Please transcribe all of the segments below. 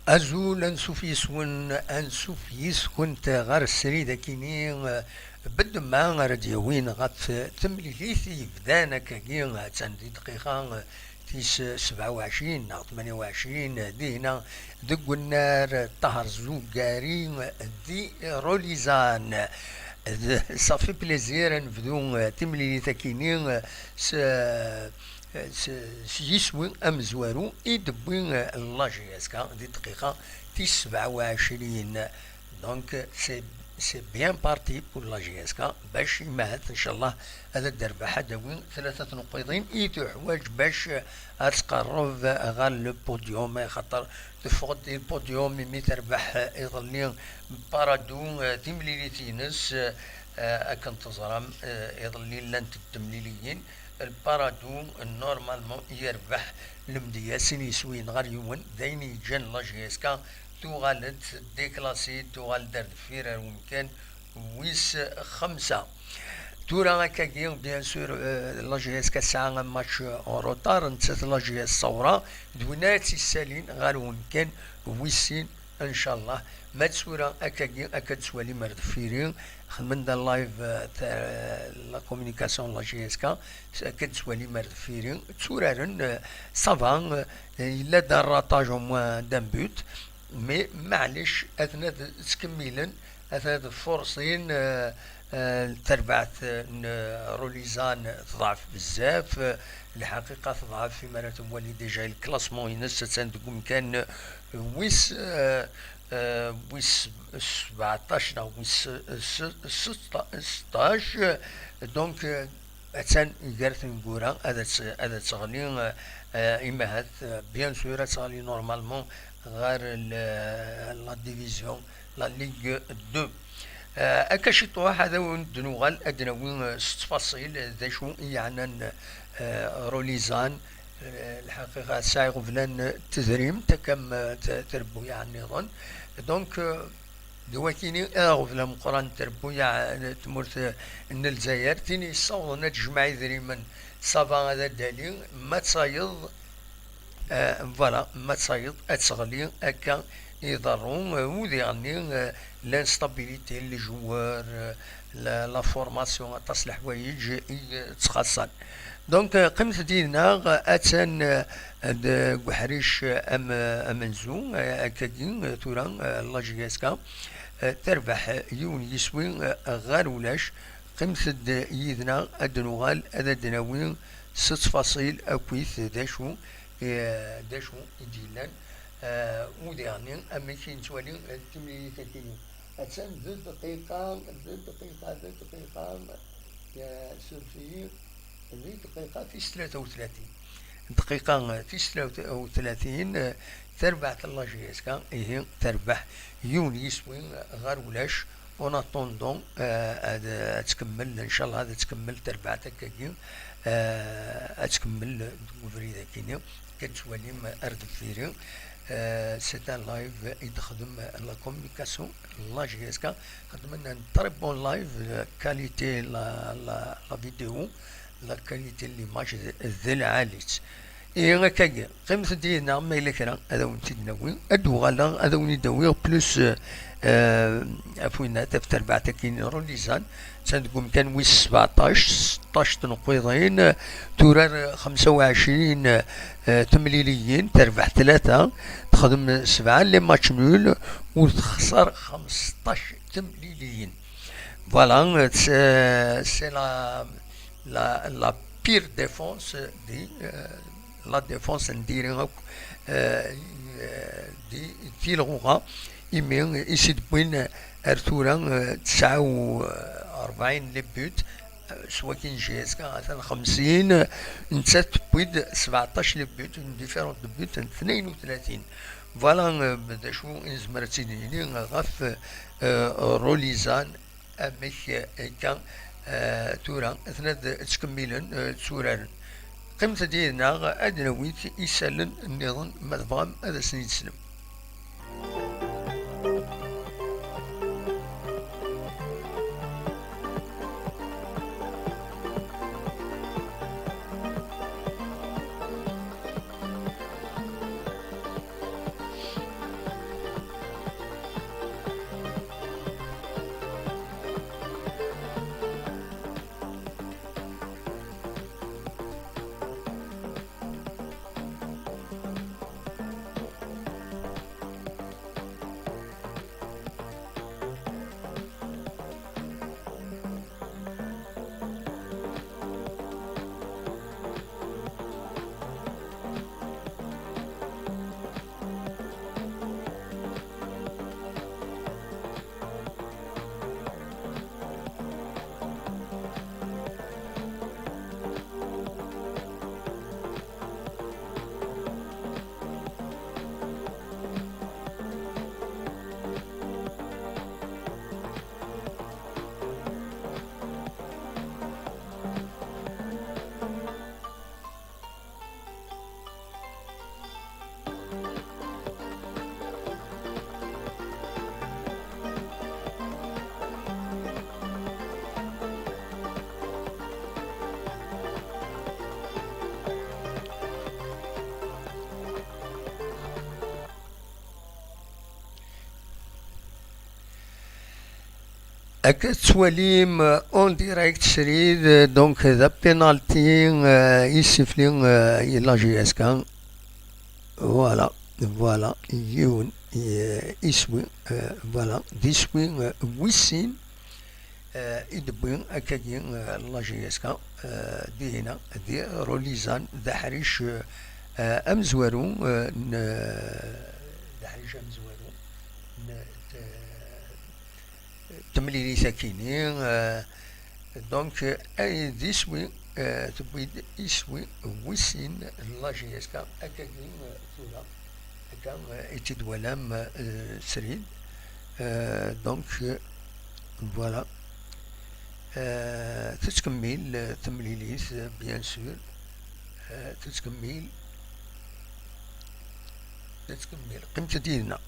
أزول أنسوف يسكن غار السريدة كيني بد ما راديوين غات تمليليثي بدانا كاكين تاندي دقيقة تيس 27 أو 28 دينا دق النار طهر زوجاري دي روليزان صافي بليزير نبدو تمليليثا كيني س يسوي أمزوارو يدبوين لاجياسكا دي دقيقة تي 27 دونك سي بيان بارتي بور لاجياسكا باش يمهد ان شاء الله هذا الدربحة داوين ثلاثة نقيضين يتحواج باش تقرب غير لو بوديوم خاطر تفقد البوديوم مي تربح يظلين بارادو تيمليليتينس اكن تزرم يظلين لن تتمليليين البارادو نورمالمون يربح المدياسين يسوين غير يوم دايني جان لاجياسكا توغالد ديكلاسي توغال درد فيرا ومكان ويس خمسة تورا كاكي بيان سور لاجياسكا ساعة ماتش اون روتار نتسات لاجياس صورة دوناتي السالين غير ومكان ويسين ان شاء الله ما تسورا اكاكي اكاد سوالي مرد فيرين من دا اللايف تاع لا كومونيكاسيون لا جي اس كا اكاد سوالي مرد فيرين تسورارن صافا الا دار راتاج او موان دان بوت مي معليش اثنا تكميلا اثنا فرصين تربعت روليزان تضعف بزاف الحقيقة تضعف في مراتب والي ديجا الكلاسمون ينس تندقم كان ويس ويس 17 او ويس 16 دونك اتسان يقارث نقورا هذا تغلي اما هاد بيان سور تغلي نورمالمون غير لا ديفيزيون لا ليغ 2 اكاشيطوا هذا ندنوغال ادناوين ستفاصيل ذا شو يعني روليزان الحقيقة ساعي غفلان تذريم تكم تربو يعني نظن دونك دواكيني غفلان مقران تربو يعني تمرت ان الجزائر تيني الصوت نتجمع ذريما صافا هذا الدليل ما تصايد فوالا ما تصايد اتشغلي هكا يضرون وذي يعني لانستابيليتي لي جوار لا فورماسيون تصل حوايج تخصن دونك قيمة ديالنا اتان قحريش امنزو اكادين تورا لاجياسكا تربح يون يسوي غير ولاش قيمة يدنا ادنوغال هذا دناوين 6 اكويث داشو داشو ديالنا وديعني اما كي نتوالي التمليلي تاكيني اتان ذو دقيقة يا سورفي ذي دقيقة في 33 دقيقة في 33 تربح لاجياسكا هي تربح يون يسوي غير ولاش اون اتوندون تكمل ان شاء الله هذا تكمل تربعتك كي تكمل فريدة كينيا كتولي ما ارد فيري سي ان لايف يخدم لا كومونيكاسيون لا جي اس كا خدمنا تري بون لايف كاليتي لا فيديو لا كاليتي ليماج ذي العاليت إيه كاكي قيمة ديالنا ما إلا كان هذا وين تدناوي أدو غالا هذا وين يداوي بلوس عفونا تفتر بعد كاين روليزان تنقوم كان ويس 16 تنقيضين تورار 25 تمليليين تربح 3 تخدم 7 لي ماتش نول وتخسر 15 تمليليين فوالا سي لا بير ديفونس دي لا ديفونس نديرها دي تيلغوغا يمين يسيد بوين ارتورا 49 لبوت سوا كي نجيسكا مثلا 50 نتسات بويد 17 لبوت ديفيرونت بوت 32 فوالا بدا شو نزمر تيديني غاف روليزان امك كان تورا اثناد تكملن توران قيمة ديالنا ادناويت يسالن النظام مذبغم هذا سنيد سلم هكا تواليم اون ديريكت سريد دونك ذا بينالتي يسفلي لا جي اس كان. فوالا فوالا يون يسوي فوالا ديسوي ويسين يدبوين أكاكين لا جي اس كا دي هنا دي روليزان دا حريش أمزوارو دا حريش أمزوارو تمليلي ساكيني دونك أي ديسوي تبويد يسوي ويسين لا جي اس كا أكاكين تولا أكا يتدولام سريد دونك فوالا تتكمل تمليليت بيان سور تتكمل قيمة ديالنا.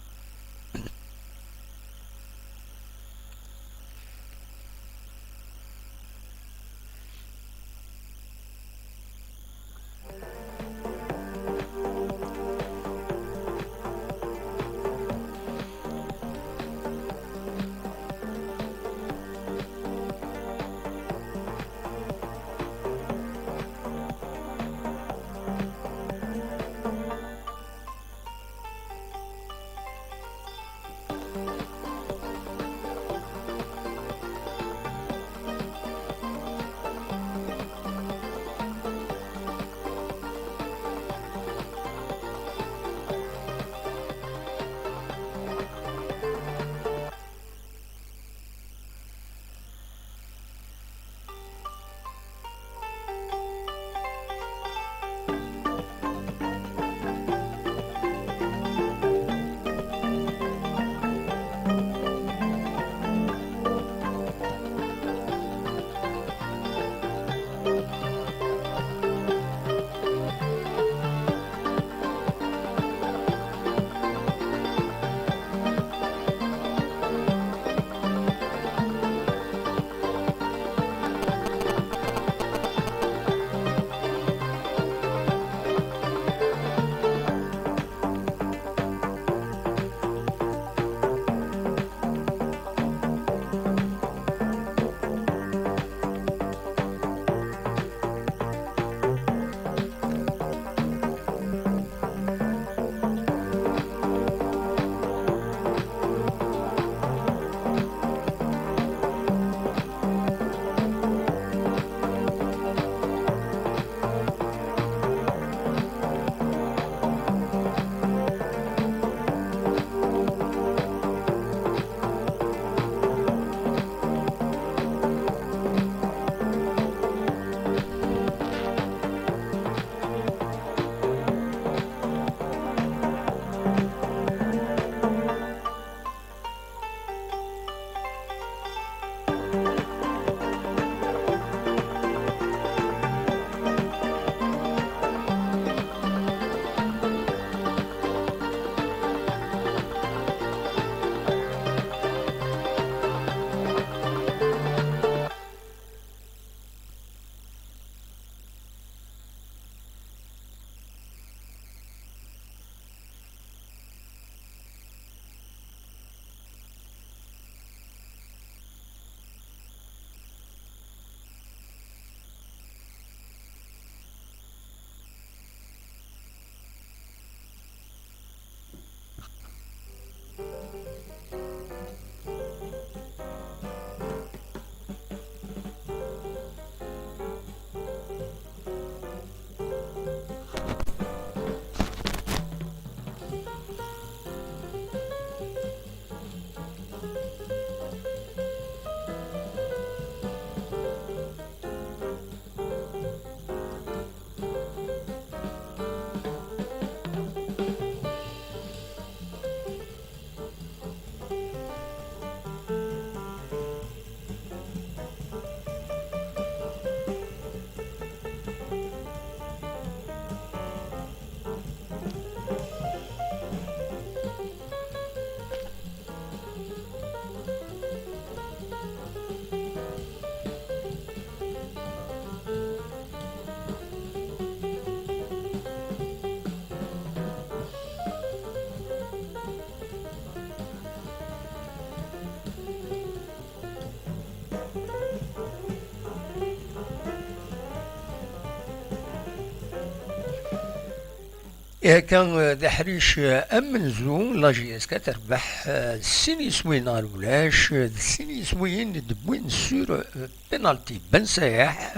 إذا كان ذا حريش أمن زون لا جي اس كتربح سيني سوين ولاش سيني سوين دبوين سور بنالتي بن سايح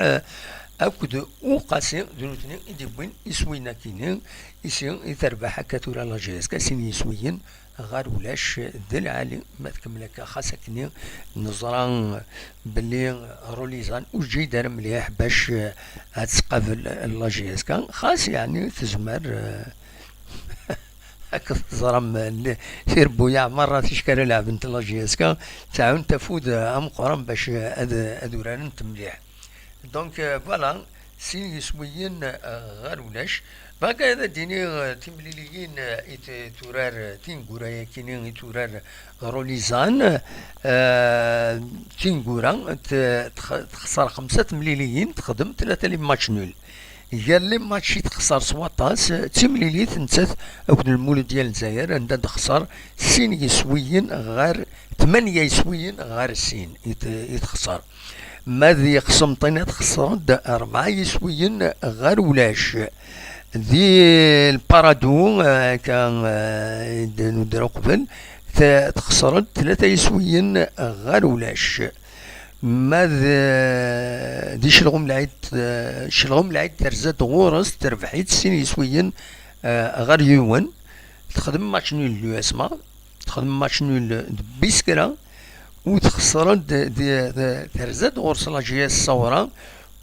أكد وقاسين دروتني دبوين يسوينا كينين يسين يتربح كتورا لا جي اس سيني سوين غار ولاش ذا العالي ما تكملك خاصة كني نظران بلي روليزان وجي دار مليح باش تقابل لا جي اس خاص يعني تزمر هكا تزرم في ربويا مرة تشكال لعب انت لا جي اس تعاون تفود ام قران باش ادوران مليح دونك فوالا سين يسويين غير ولاش باقا هذا ديني تمليليين تورار تينغورا كينين تورار روليزان تينغورا تخسر 5 مليليين تخدم 3 لي ماتش نول قال لي ماتشي تخسر 17 تمليليت نتات اكد المولد ديال الجزائر عندها تخسر سين يسويين غير 8 يسويين غير سين يتخسر ماذا يقسم طينات خسرت 4 يسويين غير ولاش ذي البارادو كان نديرو قبل تخسرت 3 يسويين غير ولاش ماذا دي شلغم العيد ترزاد غورس تربحيت سين يسويين غير يوان تخدم ماتش نول اليو اسما تخدم ماتش نول بيسكرا وتخسرت ترزاد غورس لاجي الصورة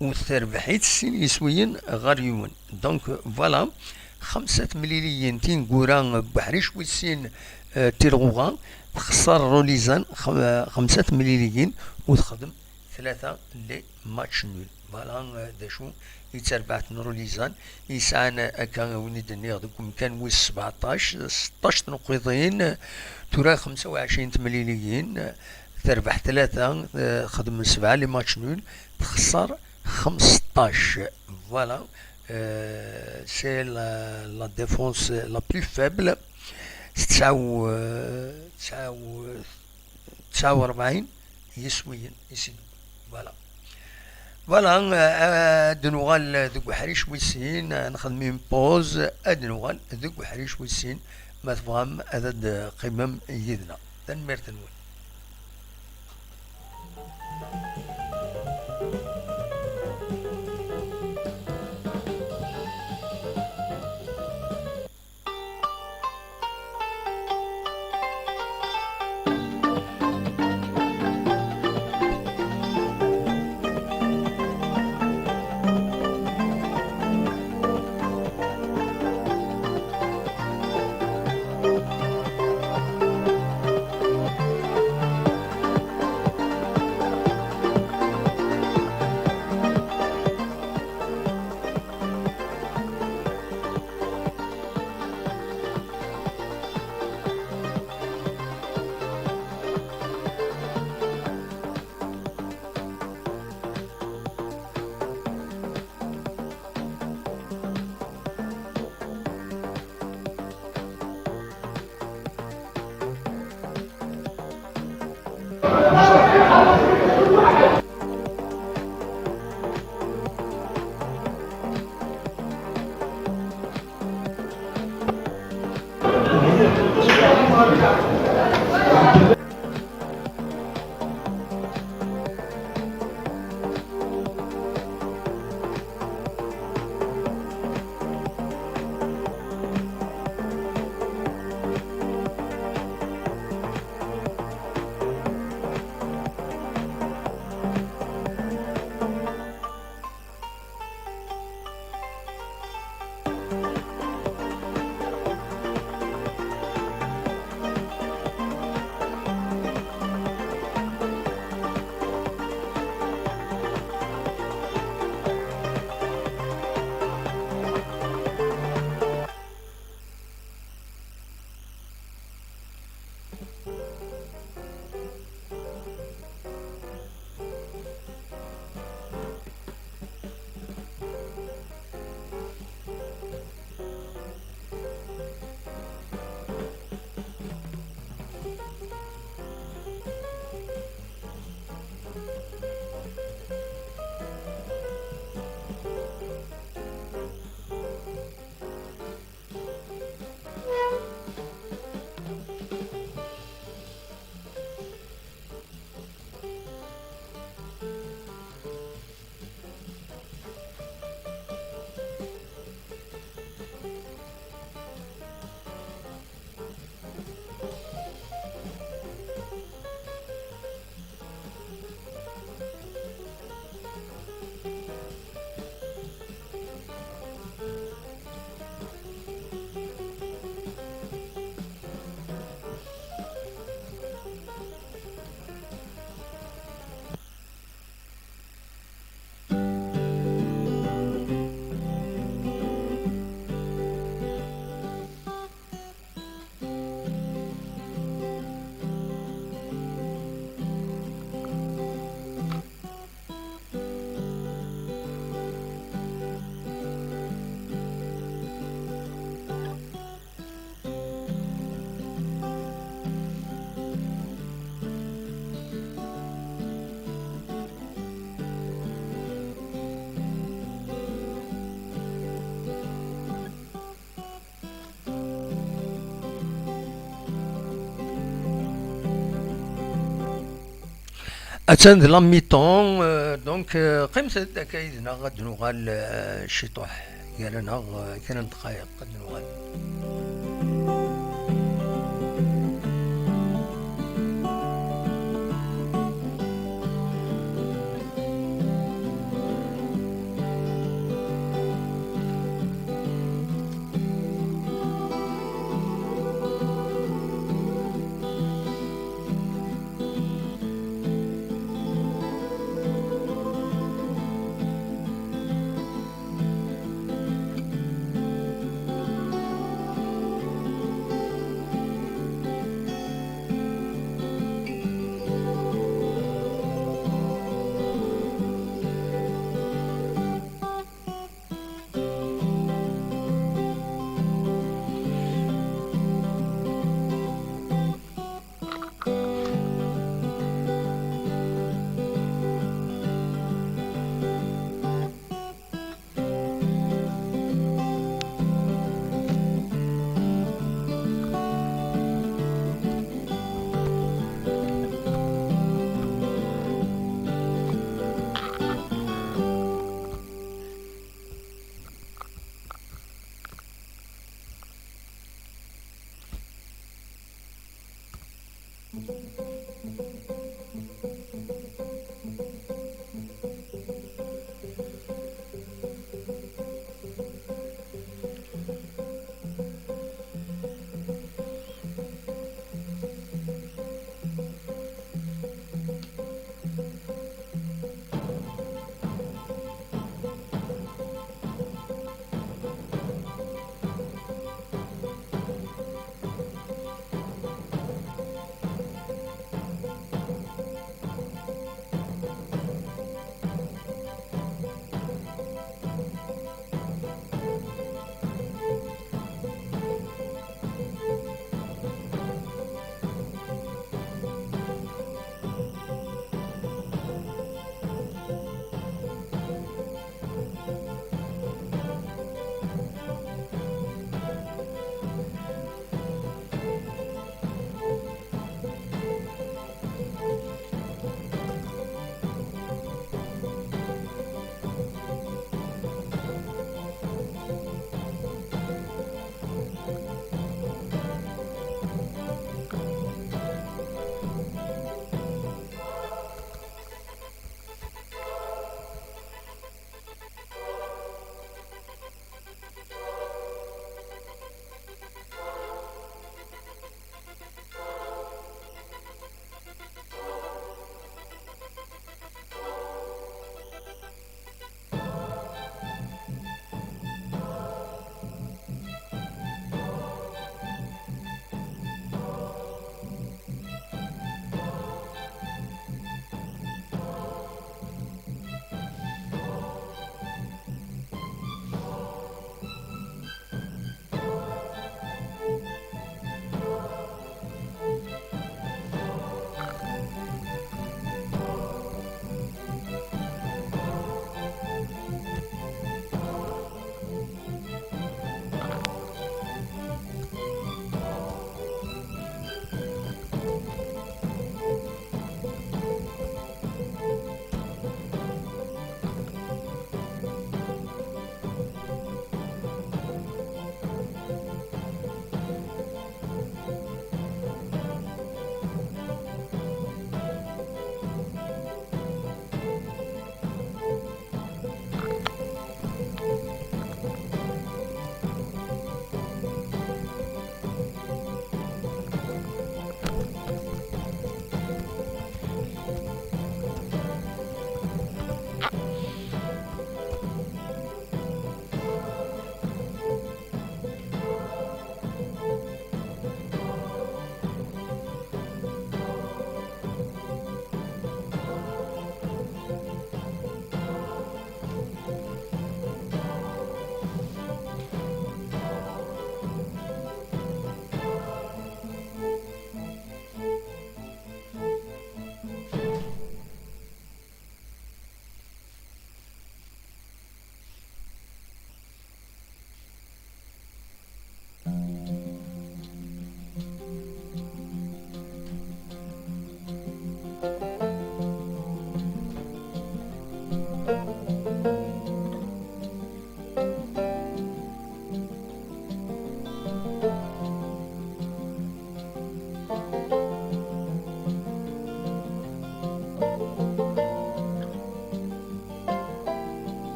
وتربحيت سين يسويين غير يوان دونك فوالا 5 مليليين تينغورا بحريش ويسين تيرغوغا تخسر روليزان 5 مليليين وتخدم 3 لي ماتش نول فوالا داشو يتربعت روليزان يسعنا كان ونيد نيغدكم كان ويس 17 16 نقيضين ترى 25 مليليين تربح 3 خدم 7 لي ماتش نول تخسر 15 فوالا سي لا ديفونس لا بلو فابل 49 يسويين يسيدو فوالا فوالا دنوغال ذوك حريش ويسين نخدمين بوز ادنوغال ذوك حريش ويسين ما تفهم هذا قمم يدنا تنمير تنوال اتان دي لاميطون دونك قيمة كايدنا غاد نوغال شطوح يالنا كان دقايق غاد نوغال.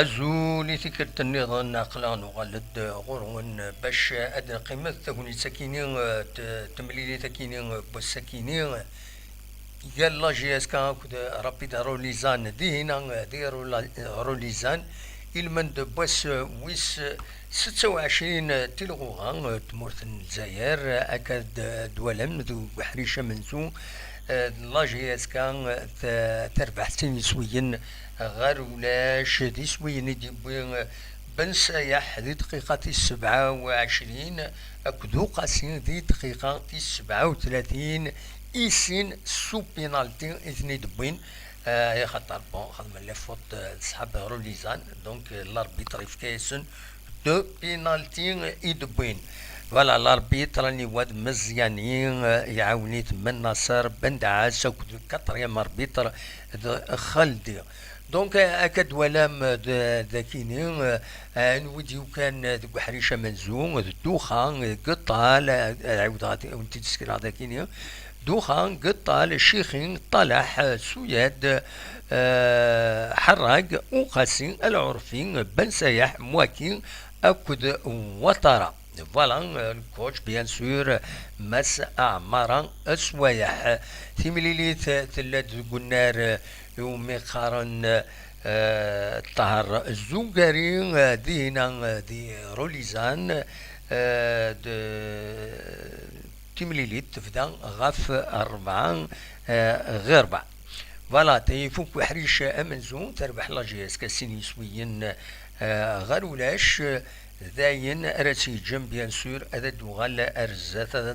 أزولي تكرت النظام نقلان وغلد غرون باش أدنى قيمة تكوني سكينين تمليلي تكينين بالسكينين قال لا جي اس كان رابيد روليزان دي هنا دي روليزان المن بس ويس 26 تلغوغان تمورت الجزائر أكاد دولم ذو بحريشة منسو لا جي اس كان تربح سنين سويين غير ولاش دي سويين دي بن سايح دي دقيقة 27 أكدو قاسين دي دقيقة 37 إيسين سو بينالتي إثني دبوين يا خاطر بون خدم لي فوت صحاب روليزان دونك لاربيتر يفكايسن دو بينالتي يدبوين فوالا لاربيتر راني واد مزيانين يعاوني من ناصر بن دعاس كاتريام اربيتر خالدي دونك اكاد ولام ذاكينين نوديو كان ذوك حريشه منزوم الدوخان قطال عاود غادي ونتي تسكر ذاكينين دوخان قطال الشيخين طلح سوياد حراق وقاسين العرفين بن سايح مواكين اكد وطرا فوالا الكوتش بيان سور مس اعمارا اسوايح ثمليليت ثلاث قنار يومي قارن طهر الزوغاري دينا دي روليزان تمليليت تفدا غاف 4 غير 4 فوالا تيفوك وحريش امنزون تربح لا جي اس كاسيني سويين غير ولاش ذاين راسي جم بيان سور هذا دوغال ارزات هذا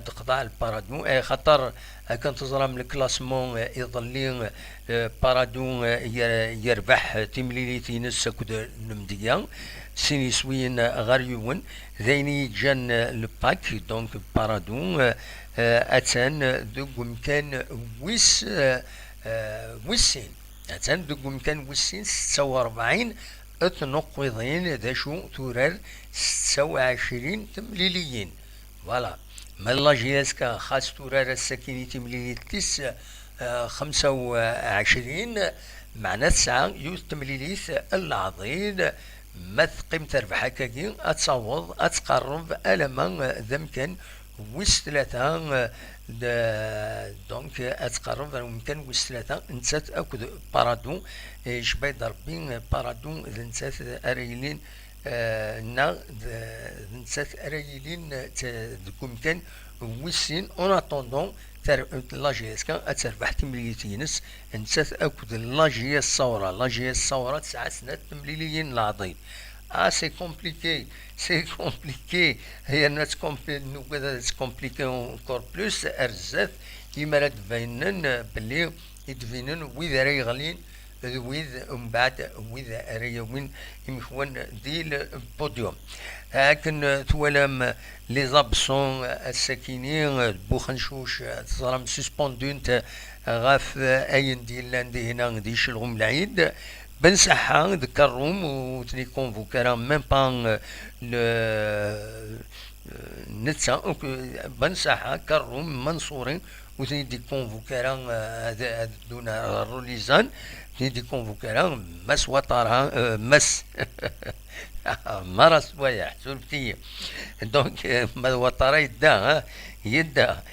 تقطع البارادون اي خاطر كان تزرم الكلاسمون يظلين بارادون يربح تمليليتي نس كود نمديا سيني سوين غاريون ذيني جان الباك دونك بارادون اتان دوك مكان ويسين اتان دوك مكان ويسين 46 تنقضين ذا شو تورر 26 تمليليين فوالا مالا جياسكا خاص تورر السكيني تمليلي 25 معنى 9 يوز تمليليث العظيم ما قيمة ربحها كاكي اتصوض اتقرب الما ذمكن ويس 3 دونك اتقرب ممكن ويس 3 نسات اكد بارادون شباي ضربين بارادون نسات اريلين نسات اريلين ممكن ويسين اون اتوندون لا جي اس كان اتربح تمليليتينس نسات اكد لا جي الصورة 9 سنات تمليليين العظيم سي كومبليكي هي الناس كومبليكي اونكور بلوس ارزات كيما راه تبينن بلي يدفينن ويذا راه يغلين ويذ من بعد ويذا راه يوين يمخون دي البوديوم لكن توالم لي زابسون الساكنين بوخنشوش تصرم سسبوندون غاف اين ديال هنا دي شلغم العيد بن صحة ذكرهم وتني كونفوكا ميم بان نتسا بن صحة كرهم منصورين وتني دي كونفوكا دون روليزان تني دي كونفوكا مس وطرها مس مرس ويا سولفتي دونك ما وطرا يدا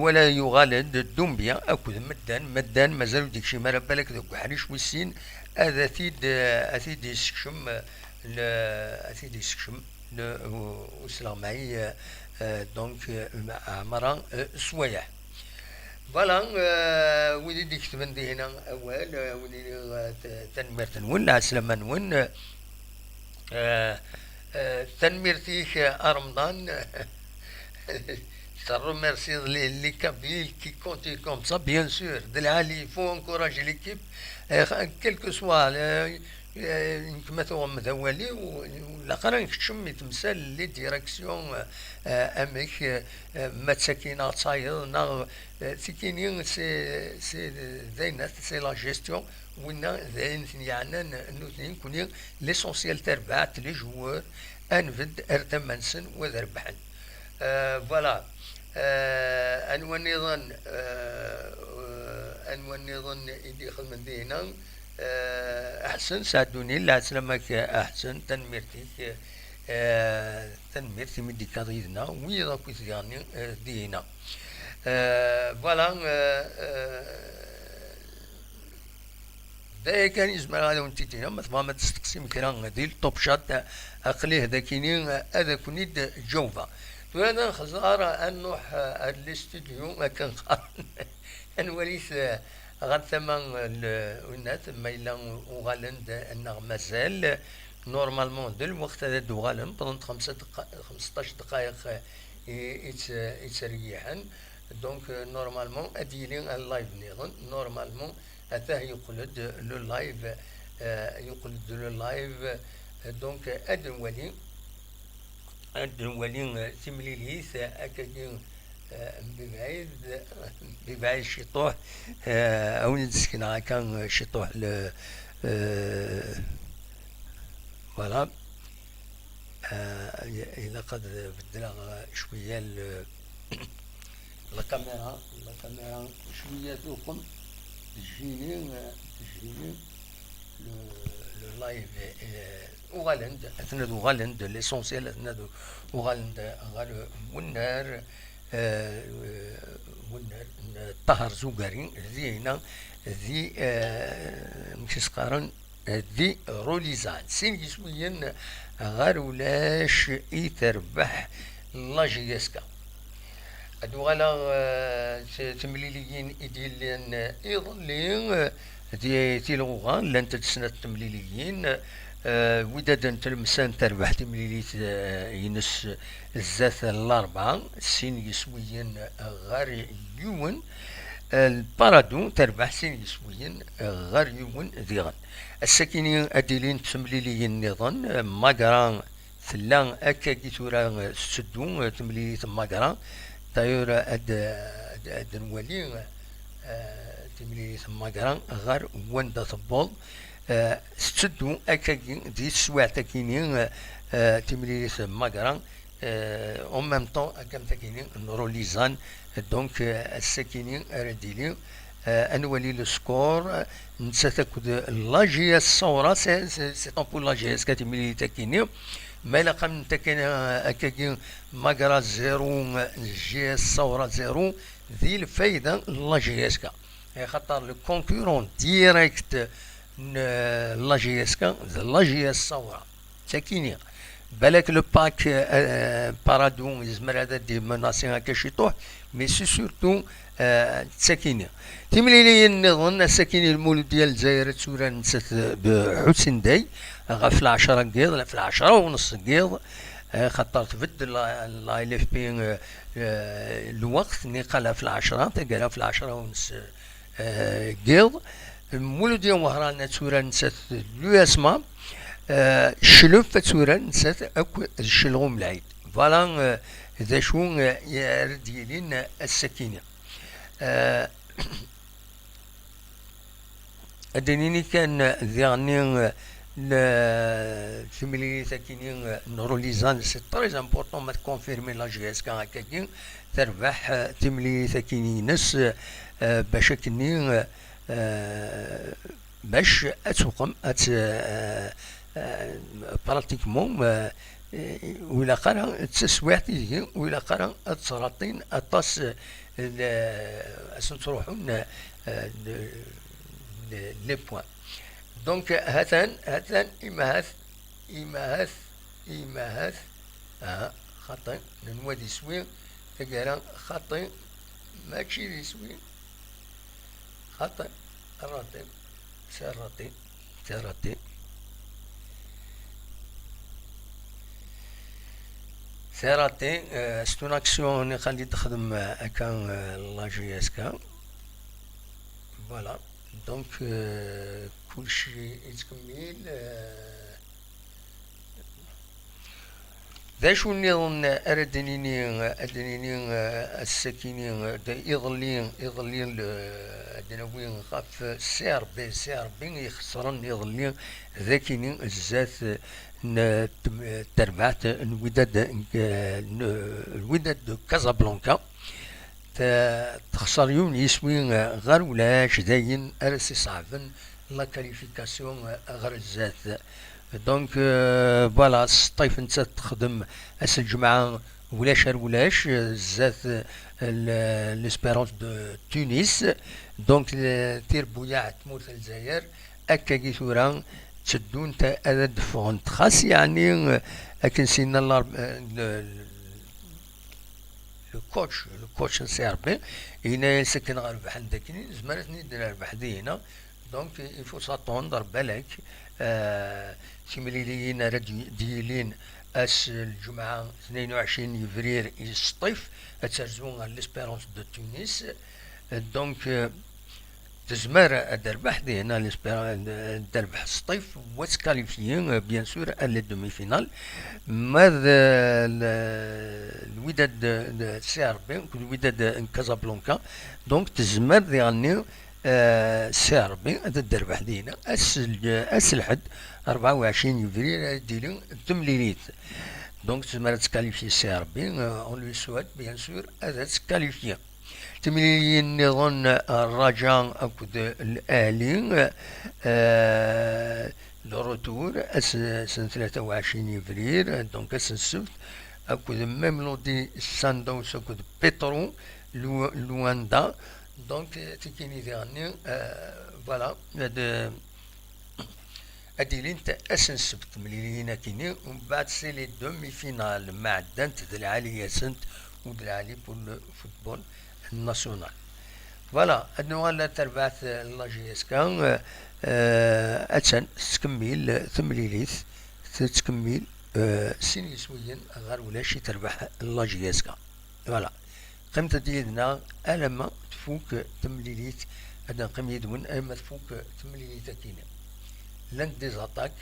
ولا يغالد الدومبيا اكد مدان مازالو ديكشي ما بالك دوك حريش ويسين هذا ثيد يسكشم وسلام معي دونك عمران سوايع فوالا ودي ديك تبندي هنا اول ودي تنمير تنون عسلامة نون تنميرتيك رمضان Je remercie les Kabyles qui continuent comme ça, bien sûr. Il faut encourager l'équipe, quel que soit مثلا مدولي ولا نكتشم تمثال لي ديريكسيون امك مساكينه تصايد سكينين سي داينات سي لا جيستيون وين داين يعني نوثنين كوني ليسونسيال تربعت لي جوار انفد ارتمنسن وذربحن فوالا انو النظام اللي خدمن به هنا أحسن ساعدوني لا سلامك أحسن تنميرتك تنميرتي من ديكا ضيدنا ويضا كويس يعني دينا فوالا دا كان يزمر هذا ونتيتينا مثلا ما تستقسم كرا ديال توب شات أقليه ذاكينين هذا كونيد جوفا وانا خزارة انه الاستوديو كان نوليس غاد ثما ونات ما الا وغالند انه مازال نورمالمون ديال الوقت هذا دوغالن بلون 15 دقائق يتريحن دونك نورمالمون اديلين اللايف نيضن نورمالمون اتاه يقلد لو لايف يقلد لو لايف دونك ادن ولي تمليليث أكادين ببعيد شطوح أو نسكن كان شطوح فوالا إذا قد بدنا شوية الكاميرا شوية توقم تجيني اللايف وغالند أثناء وغالند ليسونسيال أثناء وغالند غال ونار ونار طهر زوجارين ذي هنا ذي مش قارن ذي روليزان سين جسويا غار ولاش يتربح لاجيسكا أدوالا تمليليين إديلين يظلين دي تيلوغان لان تسنة تمليليين ودادا تلمسان تربح تمليليت ينس الزاث الأربعة سين يسويين غار يون البارادو تربح سين يسويين غار يون ذيغن الساكنين أديلين تمليليين نظن ماقران ثلان أكا كيتورا سدو تمليليت ماقران دايور أد نولي تمليليت ماقران غار وندا ثبول ستدو أكاكين دي سواع تاكينين تمليليت ماقران en même temps أكام تاكينين نوروليزان دونك الساكينين أرديلين أنولي السكور نساتاكد لاجيا الصورة سي طون لاجيا سكاتملي تاكينين ما إلا قام تاكين أكاكين ماقرا زيرو جي الصورة زيرو ذي الفايدة لاجيسكا خاطر لو كونكورون ديريكت لاجيسكا لاجيا الصورة تاكينين بالك لو باك بارادون يزمر هذا دي مناصي هكا شي طوح مي سي سورتو تساكيني تيمليلي نظن الساكيني المولود ديال الجزائر تسورا نسات بحسن داي في العشرة قيض لا في العشرة ونص قيض خاطر تبدل ال اف بي الوقت نقالها في العشرة تلقاها في العشرة ونص قيض المولود ديال وهران تسورا نسات لو اسما شلوف تسورا نسات اكو الشلغوم العيد فوالا ذا شو يرديلين السكينة أدنيني كان ذيغنين تملي ساكينين نوروليزان سي تري امبورطون ما تكونفيرمي لا جي اس كان هكاكين تربح تملي ساكينين نس باش كنين باش اتسوقم براتيكمون ولا قرا تسويعتي ولا قرا تصراطين اطاس تروحون لي بوان دونك هاتان إماهات خطي نوادي سوين تقرا خطي ماشي دي سوين خطي الرطي سرطي ترطي ثيراتي ستون اكسيون خلي تخدم كان لا جي اس كا فوالا دونك كلشي يتكمل ذا شو نظن أردنيني السكينين يظلين الدنوين خاف سير بين يخسرن يظلين ذاكينين الزات تربعت الوداد دو كازابلانكا تخسر يوم يسوي غير ولاش داين أرسي صعبن لا كاليفيكاسيون غير الزات. دونك فوالا الصيف انت تخدم اس الجمعة ولاش زات ليسبيرونس دو تونس. دونك تير بويا تموت الجزائر اكا كي ثورا تشدو نتا هذا دفغنت خاص يعني اكن سينا لو كوتش نسي ربي هنا يسكن غير ربح عندك زمرتني ندير ربح هنا. دونك يفو ساتوندر بالك تيمليليين راه ديالين اس الجمعة 22 يفرير يسطيف ترزون ليسبيرونس دو تونس. دونك تزمر تربح دي هنا تربح الصيف وتكاليفيين بيان سور على دومي فينال ماذا الوداد سي ار بي الوداد كازابلانكا. دونك تزمر يعني سي ار بي تربح دينا اس الحد 24 يفرير ديالي تمليليت. دونك تزمر تكاليفي سي ار بي اون لو سوات بيان سور هذا تكاليفي تمليليين نظن الرجاء أكد الأهلي لو روتور سنة 23 يفرير. دونك السبت أكد ميملودي ساندوس أكد بيترو لواندا. دونك تكيني ذاني فوالا أديلين تأسن السبت مليليين كيني ومن بعد سي لي دومي فينال مع دانت دلعالي سنت ودلعالي بول فوتبول الناسيونال. فوالا أنو لا تربعت لا جي اس كان أتسن تكمل ثمليليث تكمل سين يسويا غير ولا شي تربح لا جي اس كان. فوالا قيمة ديالنا ألما تفوق تمليليث هذا قيم يدون ألما تفوق تمليليث كينا لان ديزاتاك.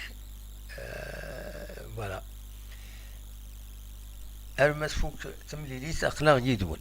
فوالا ألما تفوق تمليليث أخلاق يدون.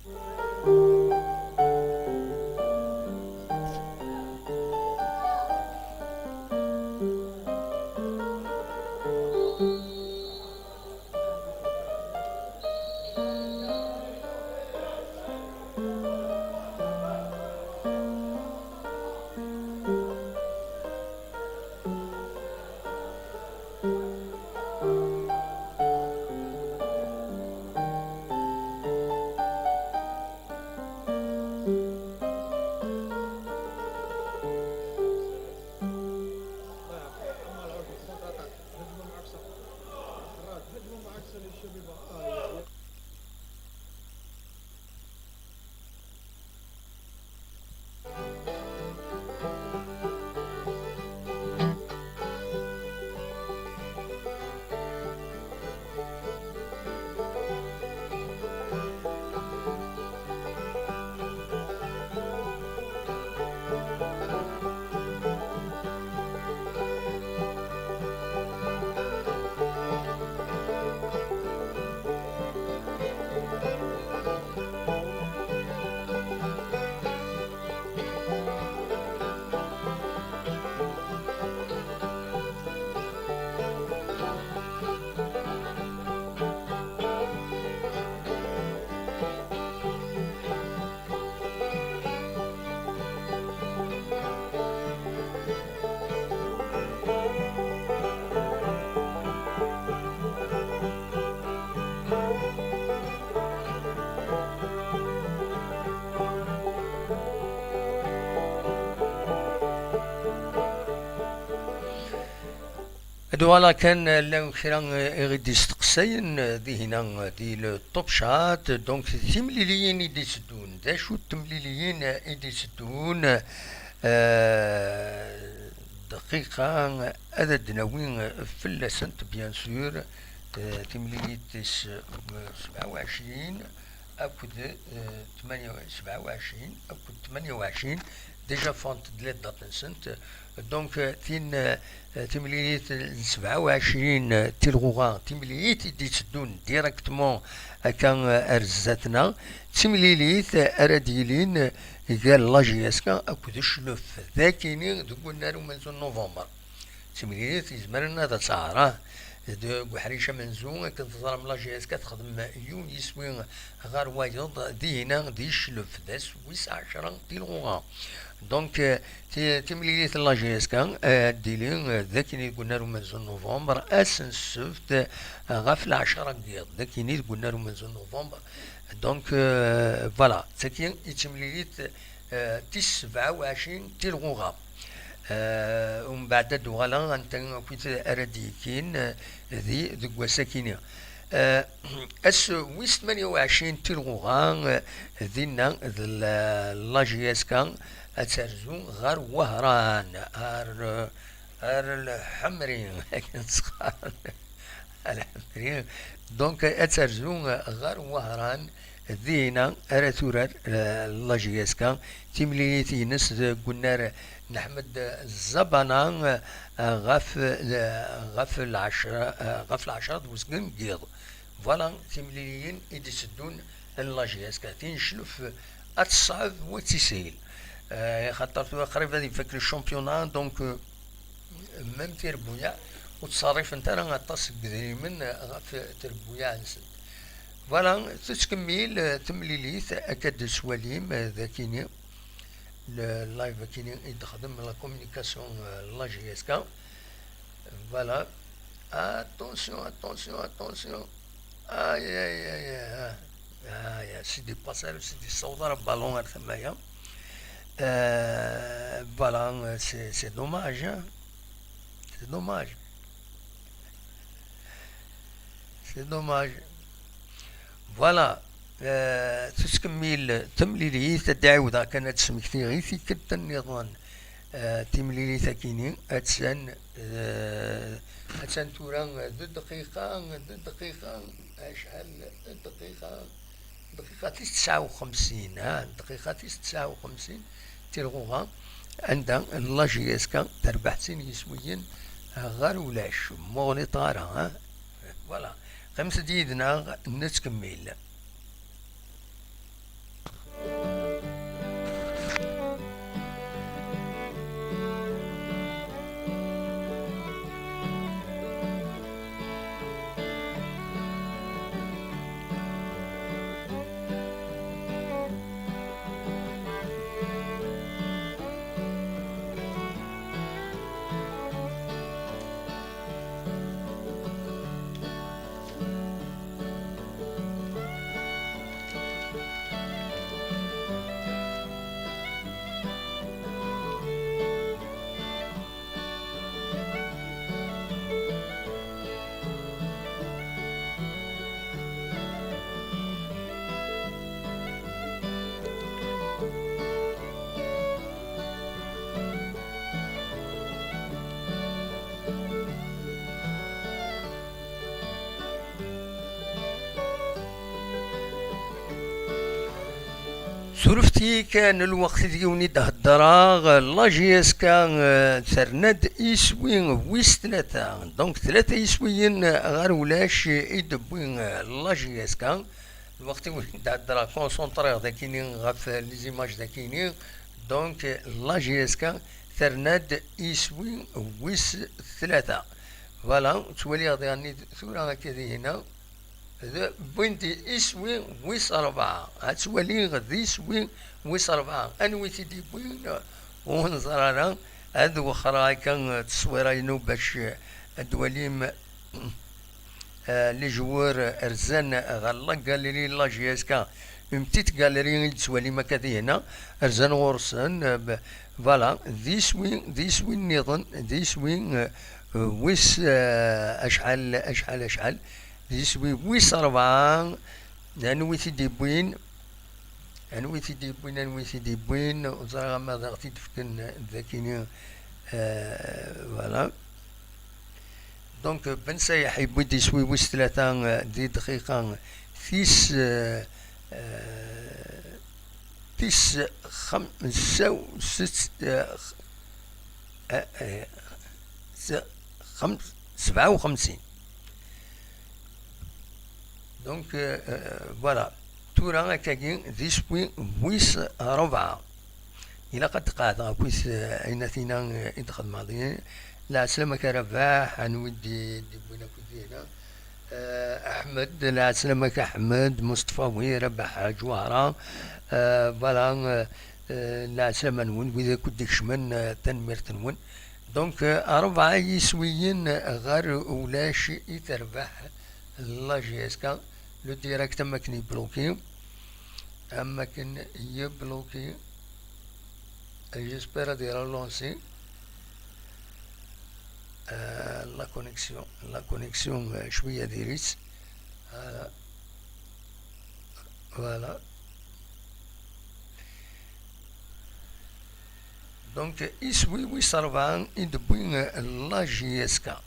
فوالا كان لو كرا غادي يستقساين دي هنا دي لو توب شات. دونك التمليليين يدي يسدون دا شو التمليليين يدي يسدون دقيقة هذا دناوين فلسنت بيان سور تمليليت 27 أكد 27 أكد 28 ديجا فونت دلات دات نسنت. دونك تمليليت 27 تلغوغا تمليليت يدي تسدون ديريكتمون كان ارزاتنا تمليليت ارديلين قال لا جي اس كا اكد الشلوف ذاكيني دوكو نارو منزون نوفمبر تمليليت يزمرنا دا سهرة بحريشة منزون كتظلم لا جي اس كا تخدم يون يسوي غار وايض دي هنا دي الشلوف دا سويس 10 تلغوغا. دونك تمليليت لا جي اس كان ديلي ذاك اللي قلنا له من نوفمبر اسن السبت غاف 10 دقيقة ذاك اللي قلنا له من نوفمبر دونك فوالا تاكين يتمليليت تي 27 تي الغوغا ومن بعد دوغالا انت كنت ارديكين ذي وساكينيا اس ويس 28 تي الغوغا ذينا لا جي اس كان اترزو غار وهران ار الحمرين الحمرين دونك اترزو غار وهران ذينا اراتورار لاجياسكا تيمليتي نس قلنا نحمد الزبنان غف العشرة دوسكن قيض فوالا تيمليين يدسدون لاجياسكا تنشلف اتصعب وتسهيل خاطر قريب هذه فكر الشامبيونا دونك ميم تربويا وتصرف انت راه غطاس من في تربويا نسد فوالا تتكمل تمليليت اكاد سواليم ذاكيني اللايف كيني يخدم لا كومونيكاسيون لا جي اس كا فوالا اتونسيون اي سيدي باسال سيدي صوضر بالون ثمايا voilà, c'est dommage, hein? C'est dommage. C'est dommage. Voilà. تكمل تمليلي تدعوذا كانت سمكتي غير في كت النظام تمليلي ثكيني أتسان أتسان توران دقيقة أشحال دقيقة 59 دقيقة 59 تلغوها عندها لا جي اس كا تربح سين يسويين غير ولاش مغني طارها فوالا خمس ديدنا نتكمل سولفتي كان الوقت ديوني تهدرا لا جي اس كان ترند يسوين ويس ثلاثة دونك ثلاثة يسوين غير ولاش يدبوين لا جي اس كان الوقت وين تهدرا كونسونطري ذاكيني غاف لي زيماج ذاكيني دونك لا جي اس كان ترند يسوين ويس ثلاثة فوالا تولي غادي ثورة هكذا هنا بوينتي اسوي ويس 4 هتولي غادي يسوي ويس 4 انويتي دي بوين ونظر انا هاد وخرا كان تصويرينو باش الدواليم لي جوار ارزان غالا غاليري لا جي اس كا اون بتيت غاليري تسوالي ما كذي هنا ارزان غورسن فوالا ذيس وين نظن ذيس وين ويس اشحال يسوي ويس 4 انويتي دي بوين وزرا ما ضغطي تفكن ذاكيني فوالا دونك بن سايح يبدي يسوي ويس 3 دي دقيقة فيس فيس 57 دونك فوالا تورا كاين ذيس بوين ويس 4 إلا قد قاعد غاكويس عيناتينا يدخل ماضي لا سلامك رباح نودي دي بوينا كوزينا أحمد لا سلامك أحمد مصطفى وي رباح جوهرة فوالا العسامة نون وإذا كنت كشمن تنميرت نون دونك 4 يسويين غير ولاش يتربح لا جي اس كا لو ديريكت اما كان يبلوكي اما كان يبلوكي جيسبر دير لونسي لا كونيكسيون شوية ديريت فوالا دونك يسوي ويصرفان يدبوين لا جي اس كا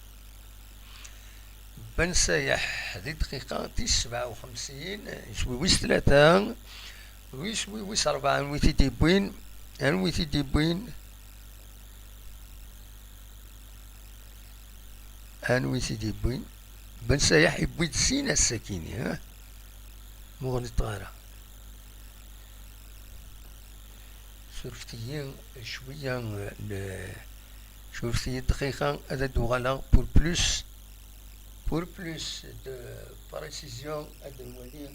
بن سايح ذي دقيقة 57 يسوي ويس 3 ويسوي ويس 4 ويتي ديبوين ويتي ديبوين ويتي ديبوين بن سايح يبويد سينا السكيني ها مغني طارة شوفتي شوية شوفتي دقيقة هذا دوغالا pour plus de précision à demander,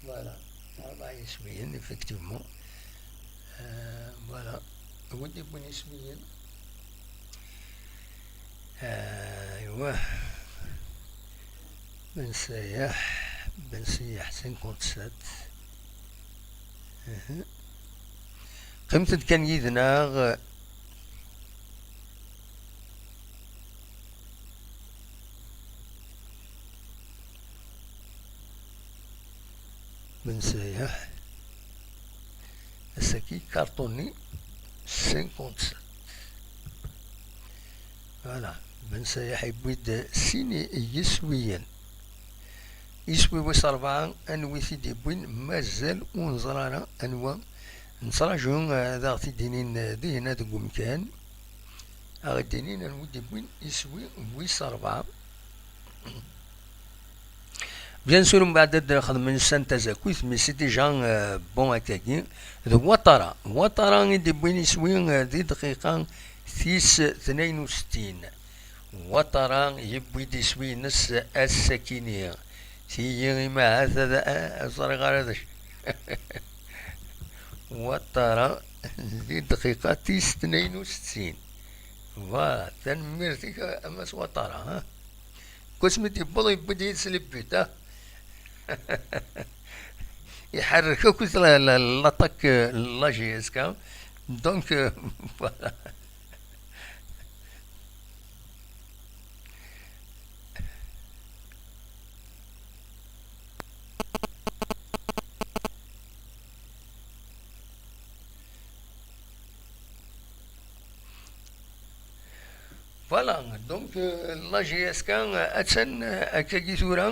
voilà, effectivement, voilà, vous dites bon ismien, Ben Sayah 57, قيمة كان يذناغ بن سايح السكي كارطوني 57 فوالا بن سايح يبويد سيني يسوي ويس 4 انوي ثيدي بوين مازال ونزرانا انوا نصراجون ذا دينين دينا دقو مكان دينين انوي دي بوين يسوي ويس 4 بيان سور من بعد خدم سانتازا كويس مي سي ديجا بون هكاكي وطرا يدي بوين يسوي دي دقيقة 62 وطرا يبوي يسوي نص السكينية تيجي ما هذا صار غير وطرا دي دقيقة 62 فوالا تنميرتك أمس وطرا ها كوسمتي بضي بدي يسلبيت ها يحرك كوس لاطاك لا جي اس كا دونك فوالا فوالا دونك لا جي اس كان اتسن اكاكي ثورا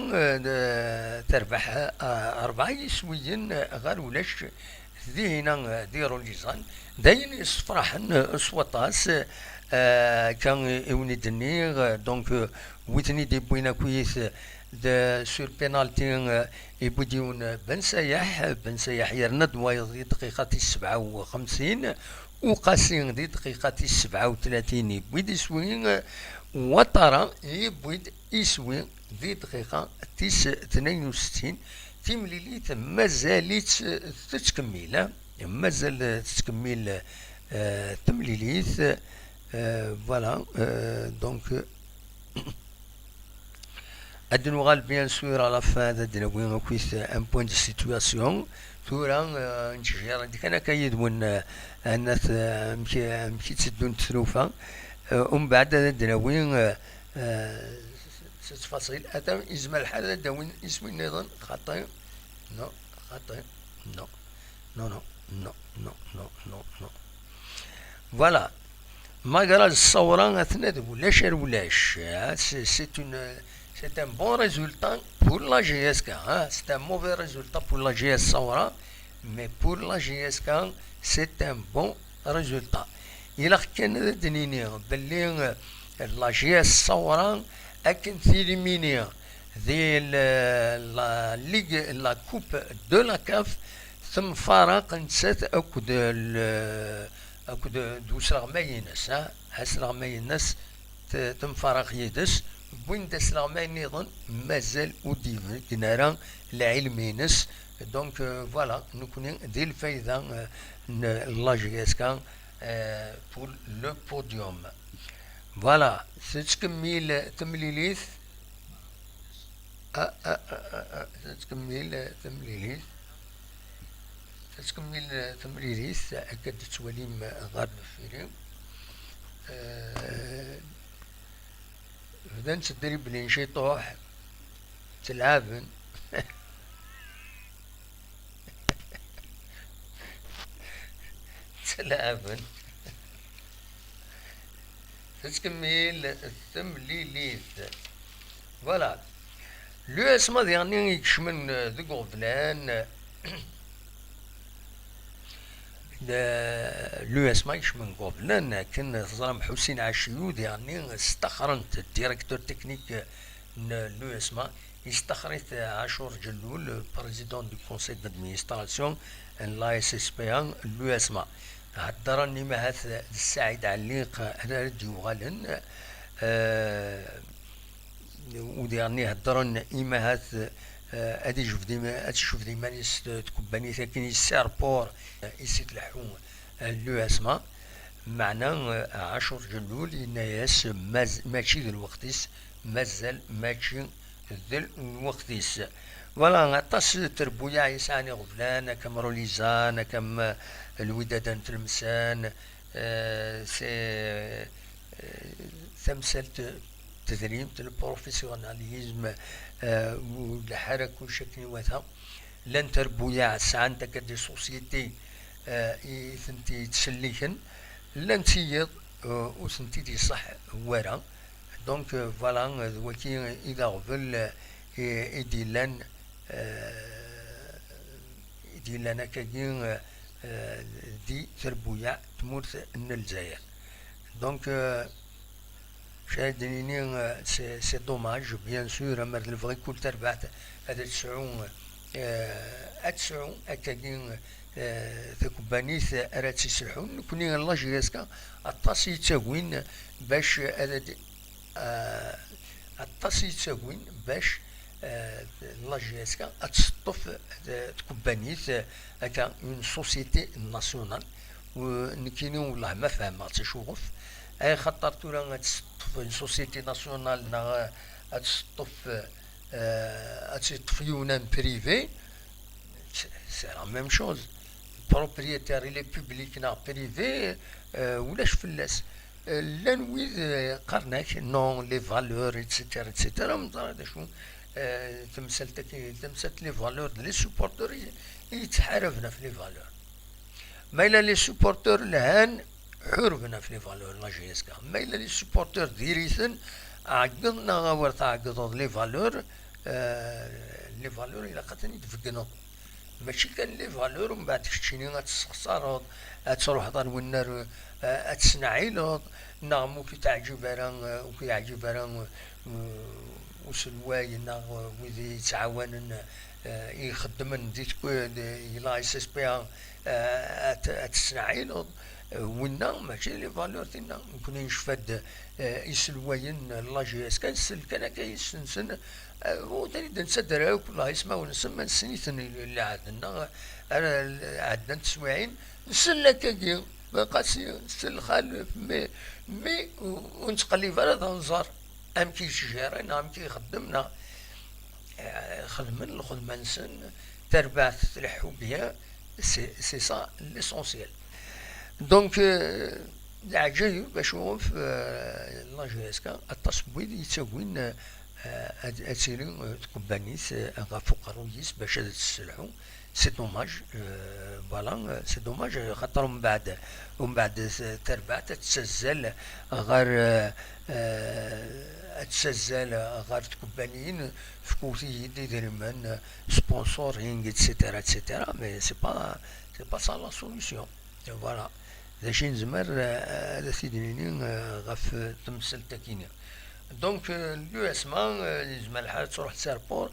تربح 4 يسويين غير ولاش ذينا ديرو الجيزان داين يصفرحن سوطاس كان يونيدني دونك ويتني دي بوينا كويس سور بينالتي يبديون بن سايح يرند وايض دقيقة 57 وقاسين دي دقيقة 37 يبويد يسوي وطرا يبويد يسوي دي دقيقة 62 تيمليليت مازالت تتكمل مازال تتكمل تمليليت فوالا دونك ادنوغال بيان سور على فان دنوين كويس ان بوين دو سيتواسيون ثورا نتجير ديك انا كيدون الناس مشي تسدون تسلوفا ومن بعد دنوين تفاصيل ادم يزمل الحال داوين اسمي نظام خطي نو خطي نو نو نو نو نو نو نو نو فوالا ماغرا الصورة ولاش c'est un bon résultat pour la GSK. Hein? C'est un mauvais résultat pour la GS Saura, mais pour la GSK, c'est un bon résultat. Il a qu'un دنيني باللي la GS Saura أكن éliminer la Ligue, la Coupe de la CAF, ثم فارق نسات أكد دوسر ماينس ها هسر ماينس ثم فارق يدس بوين دسلا ما نظن مازال وديف كنارا العلمينس دونك فوالا نكون دي الفايدة la GSK pour le podium. Voilà, تتكمل تمليليث تتكمل تمليليث تتكمل تمليليث أكد تواليم غار فيري بدان تدريب لنشيطوح تلعبن تلعبن تتكمل التمليليث. فوالا لو اسما ديالني يكشمن ذوك غفلان لو اسما يكشمن غفلان كان ظلم حسين عاشيود يعني استخرنت الديريكتور تكنيك لو اسما استخرت عاشور جلول بريزيدون دو كونسيل دادمينستراسيون لا اس اس بي ان لو اسما هدرني مع هذا السعيد عليق على ديوغالن وديرني هدرن إما هذا أدي شوف ديما نيس تكباني ثاكني السيربور يسيت لحوم لو اسما معنا عاشور جلول يناياس ماشي ذو الوقتيس مازال ماشي ذو الوقتيس. فوالا غطاس تربويا يسعني غفلان كم روليزان كم الوداد تلمسان سي تمثلت تدريب البروفيسيوناليزم والحركة وشكل وثا لن تربويا عندك دي سوسيتي ثنتي تسليكن لن تيض وثنتي دي صح ورا دونك فوالا وكي إذا غفل إدي لنا كاين دي تربويا تمورت الجزائر دونك شاهدني سي دوماج بيان سور اما الفغي كل تربعت هذا تسعون اتسعون اكاين تكبانيث ارات يسلحون كوني الله جيسكا الطاس يتساوين باش هذا الطاس يتساوين باش الله جيسكا تسطف تكبانيث هكا اون سوسيتي ناسيونال ونكيني والله ما فاهمة تشوف اي خطر تورا تسطف سوسيتي ناسيونال نا تسطف يونان بريفي سي لا ميم شوز بروبريتير الي بوبليك نا بريفي ولاش فلاس لان ويد قرناك نون لي فالور اتسيتيرا اتسيتيرا مزال شو تمثلت لي فالور لي سوبورتور يتحاربنا في لي فالور ما إلا لي سوبورتور لهان حربنا في لي فالور لا جيسكا ما إلا لي سوبورتور ديريثن عقدنا ورث عقدوا لي فالور إلا قتني تفقنوا ماشي كان لي فالور ومن بعد كتشيني غتسخسر تروح دار والنار تسنعيلو نعم وكي تعجب راه وكي يعجب راه وسلواي نا ويدي يتعاون يخدمن ديت لا اس اس بي تسنعيلو ونا ماشي لي فالور ديالنا نكون نشفد يسلواين لا جي اس كنسل كان كيسنسن وتاني نسدر كلها يسمع ونسمى السنيتن اللي عندنا عندنا تسويعين نسل كاكي قاسي نسل خالف مي ونتقلب على تنظر ام كيشجرنا ام كيخدمنا خدمن الخدمه نسن تربع تلحو بها سي سا ليسونسيال دونك العجيب باش نشوف لا جي اس كا التصويت يتساوين اتسيري تكبانيس غافوق رويس باش تسلحو سي دوماج فوالا سي دوماج خاطر من بعد تربع تتسزل غير غير تكبانيين في كوتي درمان سبونسورينغ اتسيتيرا اتسيتيرا مي سي با سا لا سوليسيون فوالا داكشي نزمر هذا سيدي غاف تمثل تاكيني دونك لو اسما يزمر الحال تروح لسيربور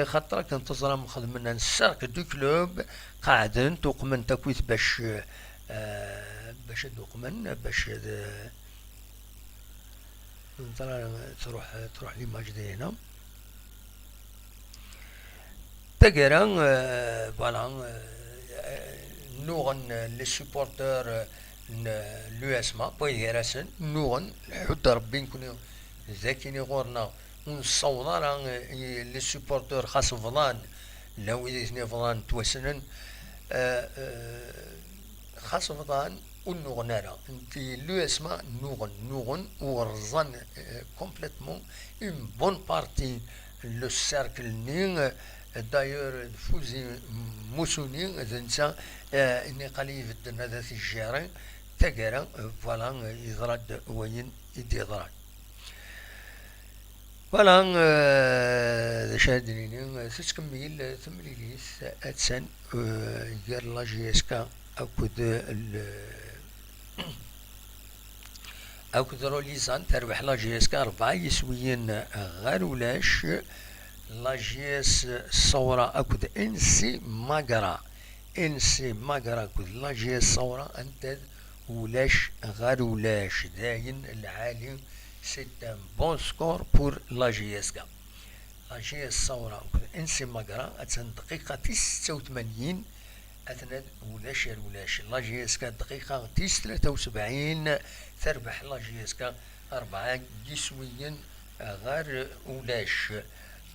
خاطر كنتظر مخدمنا نسرق دو كلوب قاعدين توقمن تاكويت باش دوقمن باش تروح ليماج دي هنا تاكيرا فوالا نوغن لي سوبورتور لوسما بوي راسن نوغن حد ربي نكون ذاكيني غورنا ونصوض راه لي سوبورتور خاص فضان لو إذا فضان توسنن خاص فضان ونغنارا انتي لو اسما نوغن ورزان كومبليتمون اون بون بارتي لو سيركل نين دايور فوزي موسوني ذنسا اني قالي يبدل هذا الجيران تاكرا فوالا يضرد وين يدي يضرد فوالا شاهدني تتكمل تمليليس اتسان غير لا جي اس كا اكد روليزان تربح لا جي اس كا 4 يسويين غير ولاش لا جي اس صورة اكد انسي ماقرا اكد لا جي اس صورة انت ولاش غير ولاش داين العالي. C'est un bon score pour la GSK. La GS صورة انسي مقرا اتسن دقيقة 89 اثناء ولاش لا جي اس كا دقيقة 73 تربح لا جي اس كا 4 يسويا غير ولاش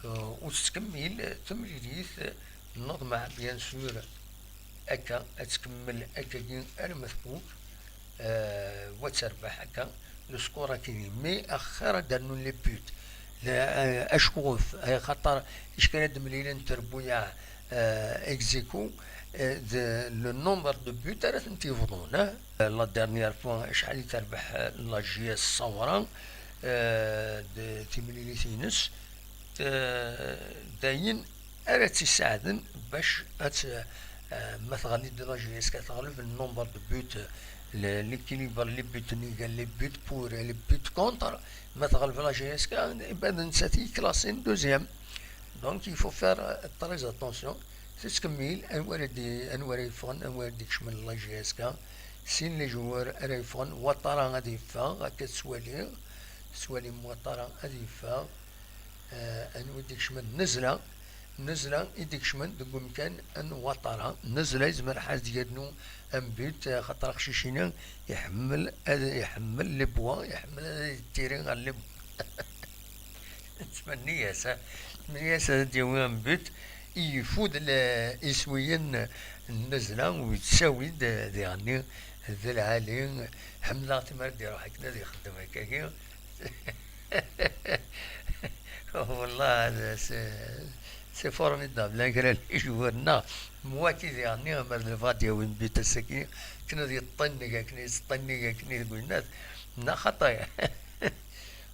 وتكمل تمريريث نظمة بيان سور اكا تكمل اكا المثبوت وتربح اكا السكور كيني مي اخر دارنو لي بوت اشكوف خاطر اش كان دمليلين تربويا اكزيكو لو نومبر دو بوت راه تنتيفضون لا ديرنيير فوا شحال تربح لا جي اس صورا تيمليلي تينس داين راه تساعدن باش ما تغلي لا جي اس كتغلب النومبر دو بوت l'équilibre les buts négales les buts pour et les buts contre ما تغلب لا جي اس كا بعد نساتي كلاسين دوزيام دونك il faut faire très attention تتكمل انوار يفغن انوار ديكش من لا جي اس كا سين لي جوار راه يفغن وطرا غادي يفا هكا سوالي موطرا غادي يفا انوار ديكش من نزلة يديك شمن دقو مكان ان وطرها نزلة يزمر حاز ديالنو ان بيت خاطر خشيشينا يحمل لي بوا يحمل التيرين على لي تمنياسة ديالو ان بيت يفود يسوين النزلة ويتساوي ديالني ذا العالي حمد تمر دي روحك نادي يخدم هكاكي والله هذا سي فورميدابل لكن لي جوارنا مواتي ديالني مرد الفاديا وين بيت السكين كنا يطنقا كنا يطنقا كنا يقول الناس نا خطايا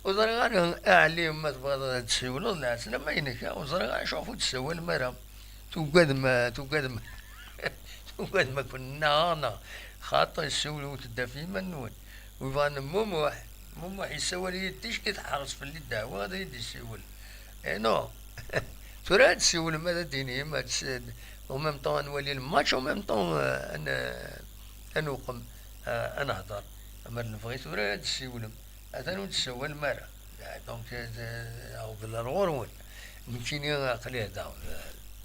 وزرا غير عليهم ما تبغى تسولوا الناس ما ينكا وزرا غير شوفوا تسوى المرا توقد ما كنا انا خاطر يسولوا تدافي منون ويبغى موموح يسوى لي تيش كيتحرص في اللي الدعوه هذا يدي يسول نو ترى تسول ماذا ديني ما تسد وميم طون نولي الماتش وميم طون انا نوقم انا هضر اما نبغي ترى تسول هذا نو تسوى المرا دونك او بالغرون يمكن عقلي هذا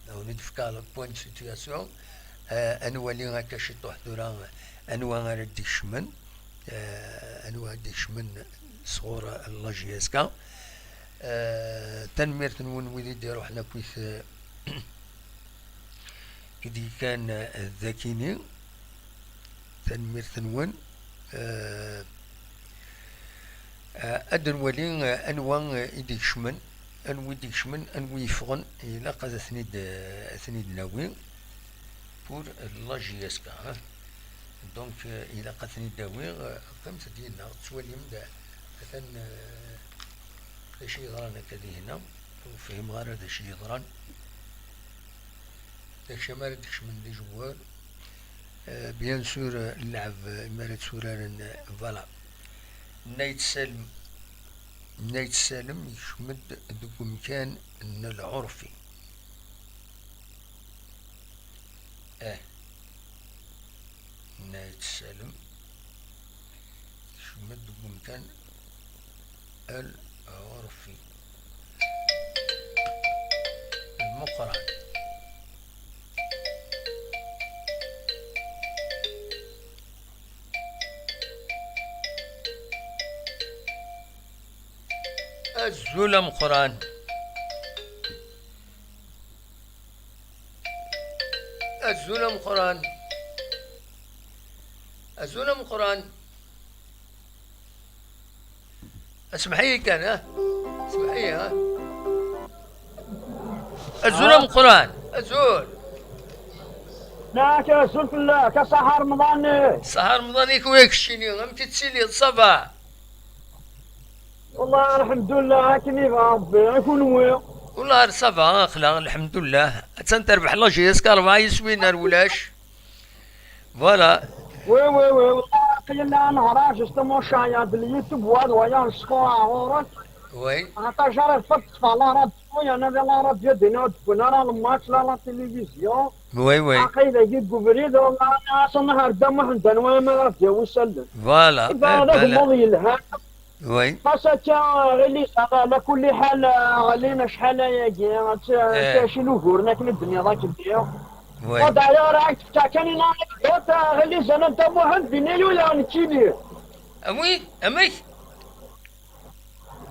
لو ندفكا بوين سيتياسيون انولي هكا شي طوح دورا انوا غير ديك شمن انوا ديك شمن صغور لا جي اس كا تنمير تنون ويدي يديرو حنا كويس كدي كان ذاكيني تنمير تنون ادن ولي انوا يديك شمن انوي ديك شمن انوي يفغن الى قاد ثنيد ناوي بور لا جي اس كا دونك الى قاد ثنيد ناوي قمت ديالنا تسوالي مدا مثلا داشي يضران هكا هنا وفهم غير داشي يضران داكشي ما ردكش من لي جوار بيان سور اللعب مارد سوران فوالا نايت سالم يشمد دوك مكان العرفي نايت سالم يشمد دوك مكان العرفي المقرن الزلم قران الزلم قران الزلم قران اسمحي كان ها اسمحي ها الزلم قران الزول لا كسول في الله كسحر رمضان. سهر رمضانيك وياك الشيني غمتي تسيلي الصباح والله الحمد لله هاكني ربي يكون ويا. والله صافا خلا الحمد لله تنتربح لا جيسك 4 يسوينا الولاش فوالا. وي والله قيلنا نهار جوستومون شايد اليوتيوب ويا نسكور عورك. وي انا جربت فتح على راديو انا لا راديو دينا تكون راه الماتش لا تلفزيون. وي عقيدة يجيب بريد والله انا اصلا نهار دم حمدان وما راديو وسلم. فوالا هذاك الماضي الهام. وي خاصة غلي على كل حال علينا شحال ياكي شنو قولنا كنا الدنيا ذاك الدنيا. وي ودايا راك تاكاني ناقص غلي زنا انت واحد بيني ولا نتشيلي. اوي امي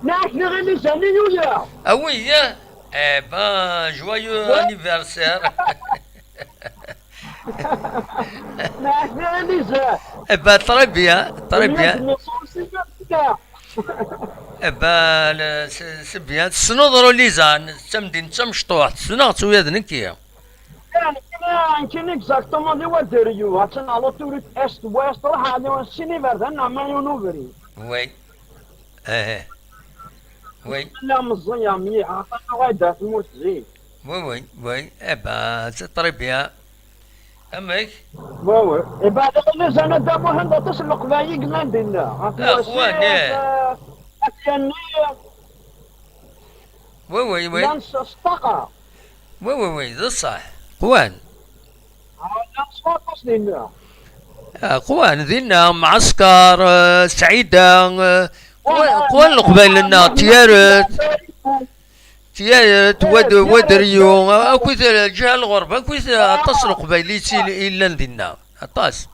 ناك غلي زني ولا. اوي يا با جوايو انيفرسير. ناك غلي زنا. با طريبيا با سبيان سنوضرو ليزان تمدين تمشطوح سنغت ويا ذنكيا كان اكزاكتومون دي وديريو عشان على طول است ويست راح هذا السيني برد ما ينوفري. وي وي لا مزيا مي عطانا وايد تموت زين. وي با طريبيا امك وي بعد الناس انا دابا هند تسلق بايق لندنا اخواني وي لانس اسطقه وي ذا صح قوان لانس فوكس لنا قوان ذينا معسكر سعيدة قوان القبيل لنا تيارت ودريو اكو جهة الغربة اكو اتصل قبيليتي الا ذينا اطاس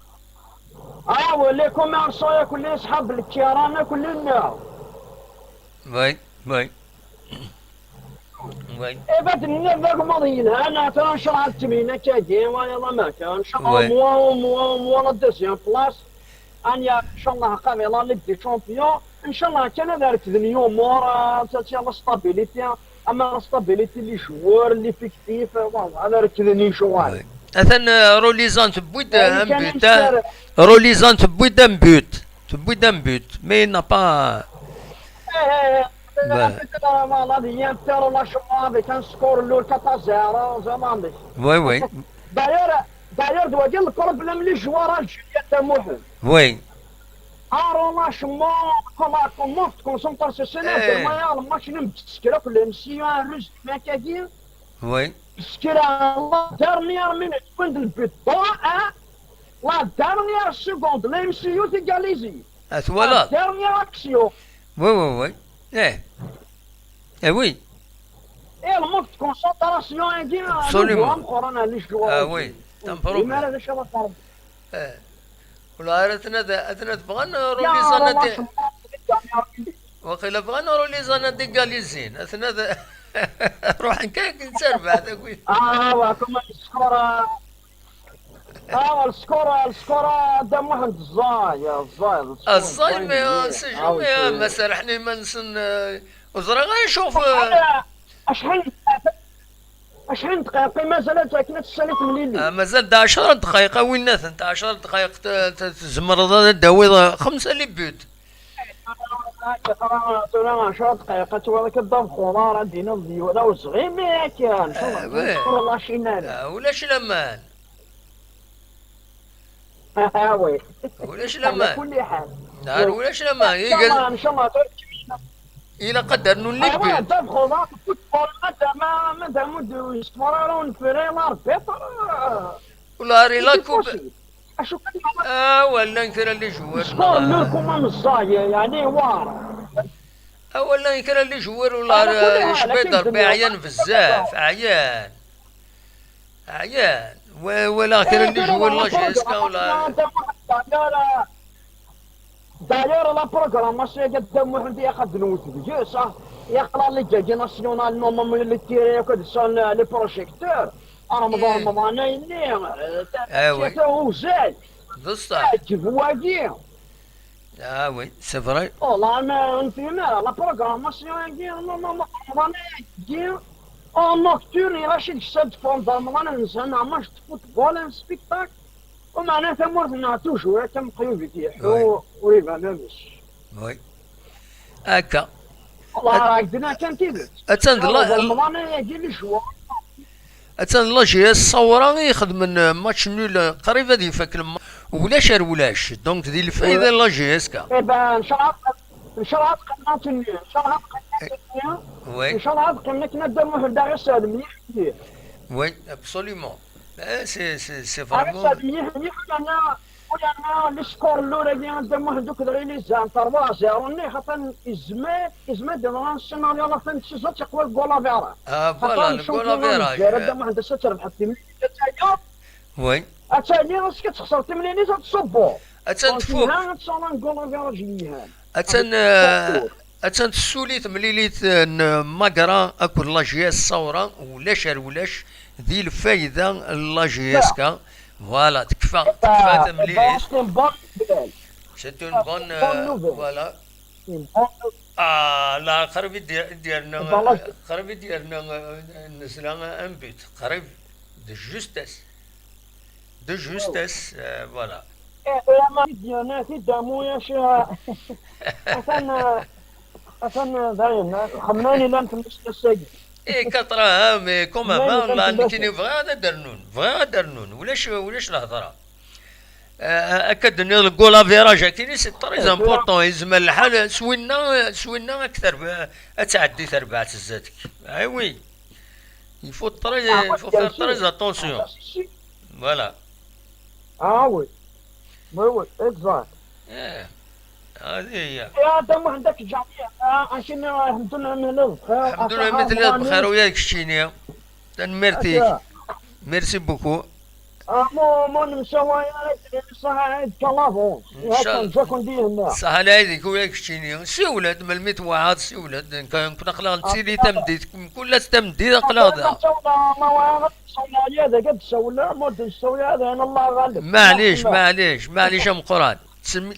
ولا كوميرسون كل يسحب الكيران كلنا. وي بعد ذاك ماضيين انا تنشر التمرين كاجي ويلا ما كان ان شاء الله مو الدوزيام بلاص اني ان شاء الله قابله ليغ دي شامبيون ان شاء الله كان دارك اليوم مور تاع ستابيليتي اما ستابيليتي اللي شوار اللي فيكتيف انا ركزني شوال اثن روليزان تبويد امبوت روليزان تبويد امبوت مي نا با والله ديال تيرو لا شوال كان سكور الاول 4-0 زمان. وي داير دوا ديال الكره بلا ملي جوار الجيه تاع محمد. وي رولاشمون كومون كونسونطراسيون ما الماتش نمسكرا كل نسيو رز ما كاين. وي سكرا الله دارنيير مينوت كنت البيت لا دارنيير سكوند لا يمسيو تيغاليزي اثوالا دارنيير اكسيون. وي وي الموت كونسونطراسيون عندي سوليمون قرانا لي جوا وي تنبرو لماذا هذا شباب طرب ولا أثناء بغانا روليزانا وقيلا بغانا روليزانا دي غاليزين أثناء روح نكاك نسرب هذا وكما السكور دم واحد الزاي ما سجن ما سرحني ما نسن وزرا غنشوف اشحال دقائق مازال كنا تساليت من الليل. مازال 10 دقائق وين 10 دقائق تزمر داوي 5 اللي بيوت. 10 دقائق تو كضرب خضار عندنا ولا صغير ما كان والله شي نال ولا شلمان وي ولا شلمان على كل حال نهار ولا شلمان ان شاء الله إلى قدر نولي بيت تدخل فوتبول متى مدو يستمرون في ريال ولا ريلا كوب اشوف ولا نكر اللي جوار سكور لكم الصاية يعني وار ولا نكر اللي جوار ولا يشبه ضربي عيان بزاف عيان ولا كر اللي جوار لا جيسكا ولا داير لا بروغراماسيون قدام واحد ياخذ نوت صح يقرا لي جاجي ناسيونال نورمالمون اللي تيري كود سون لي بروجيكتور رمضان يني وي تاعو زاد بصح تفواكي وي سي فري والله ما انت ما لا بروغراماسيون كي رمضان كي en nocturne يلا شي شاد فون رمضان الانسان عماش فوتبول سبيكتاكل ومعناتها مرضنا توجور تنبقيو بيتيحو ويبان لاباس وي هكا والله راك درنا كان تيبت اتسند رمضان يجي لي شوا اتسند لاجي الصورة يخدم ماتش نول قريب هذه فاك ولاش ولاش دونك دي الفايدة لاجي اسكا ايبا ان شاء الله قناة النيل ان شاء الله قناة النيل وي ان شاء الله قناة نبدا مهدا غير ساد مليح مليح وي ابسوليومون سي غير فريمون ساد مليح مليح ولا السكور الاولى اللي نبدا مهدوك غير لي زان 3-0 خاطر ازمه دابا السيناريو لا فين تشوف تقوى الكولا فيرا فوالا الكولا فيرا هذا ما عندها تربح التمرين وي الثاني راسك تخسر التمرين تصبو اتسند فوق ها تصور الكولا فيرا جينيها اتسند سوليت مليليت ماكرا اكو لاجياس صورة ولاش ذي الفايدة لاجياسكا فوالا تكفى مليليت سيت اون بون فوالا لا قريب ديالنا نزلا ان بيت قريب دو جوستاس فوالا ديالنا دامو يا شيخ أصلا دايما خمناني لم تمشي السجن ايه كثرة مي كوما ما لا نكني بغا درنون ولاش الهضره اكد ان الكولا فيراج كاين سي طري امبورطون يزمل الحال سوينا اكثر تعدي تربعات الزاتك اي وي يفو فير طري اتونسيون فوالا وي وي اكزاكت هذه هي يا دم عندك جميع عشان الحمد لله من الخير الحمد لله مثل بخير وياك شتيني تنمرتيك ميرسي بوكو مو نمسوا صح كلافون هكا نجاكم ديالنا صح هذيك وياك شتيني سي ولاد من الميت واحد سي ولاد كنا قلنا تسيري تمديت كل تمديت قلنا هذا هذا قد سولا مود سولا هذا انا الله غالب معليش ام قران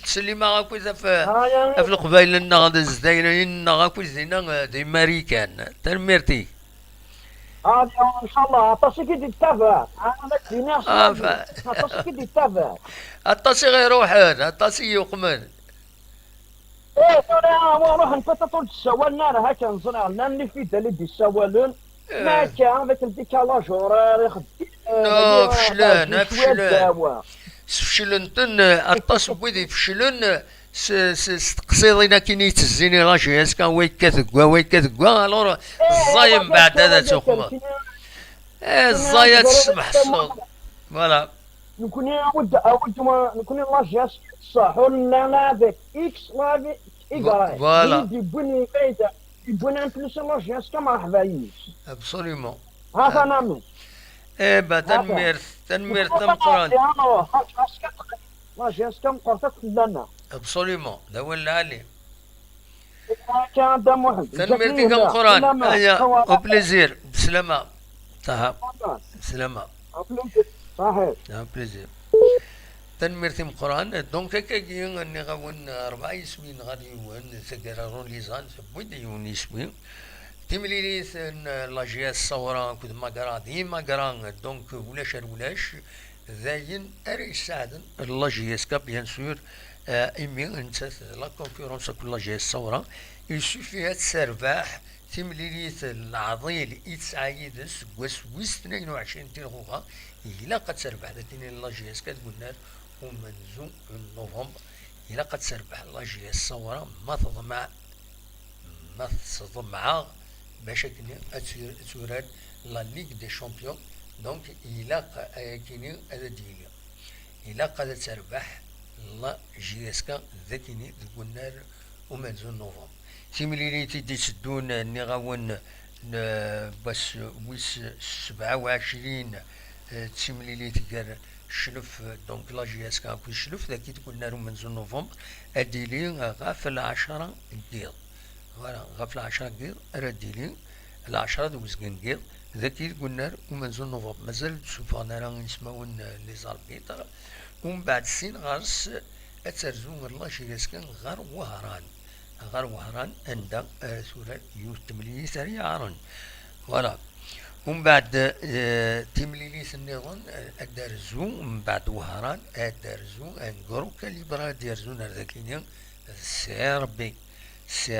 تسلي ما غاكو في القبائل النغد الزدايرين غاكو زينا دي ماريكان تنمرتي هذه ان شاء الله تصيكي دي التافه انا في ناس تصيكي دي التافه الطاسي غير واحد الطاسي يقمن ايه انا نروح نفتطوا السوال انا هكا نصنع لنا اللي في دليل السوالون ما كان ذاك الديكالاج وراه يخدم فشلن الطاس بويدي فشلن تقصيضينا كي يتزيني راشي اسكا ويكاثكوا الور الزايم بعد هذا تخمر الزايا تسمح الصوت فوالا نكون نكون لاجياس صح ولا ذاك اكس لا ايكاي فوالا يبني فايده يبني بلوس لاجياس كما حبايبي ابسوليومون هذا نعم با تنمير قران لاجياس كم قرطت لنا ابسوليومون هذا هو اللي عليه كان دم واحد تنمير كم قران هيا او بليزير بسلامه طه بسلامه صحيح بليزير تنمير تم قران دونك كي اني غون 4 سنين غادي يوان سكرارون ليزان بودي يوني سوين تمليليث لاجياس صورا كود ماكرا ديما كران دونك ولاش ذاين اري ساعدن لاجياس كا بيان سور ايمي انت لا كونكورونس كل لاجياس صورا يسوفيها تسرباح تمليليث العضيل يتسعيدس ويس 22 تلغوها إلا قد سربح ذاتين لاجياس كتقولنا ومنزو نوفمبر إلا قد سربح لاجياس صورا ما تصدمع باش توراد لا ليغ دي شامبيون دونك إلا كيني هذا ديالي إلا قد تربح لا جياسكا ذاتيني تقولنا ومنزو نوفمبر سيميليني تيدي تسدون نغاون بس ويس 27 تسيميليني تقال شلف دونك لا جياس كان كل شلف ذاك تقول نارو منزل نوفمبر اديلي غافل 10 ديال فوالا غف العشرة قيض رديلي العشرة دوز قيض ذاكي قلنا ومنزل نوفمبر مازال تشوفوا انا راه نسمعون لي زاربيتر ومن بعد سين غارس اترزو الله شيرسكن غار وهران عند سورة يوتملي سريعا فوالا ومن بعد تمليليس النظام الدرزو من بعد وهران الدرزو انقرو كاليبرا ديرزون ذاكينيا سي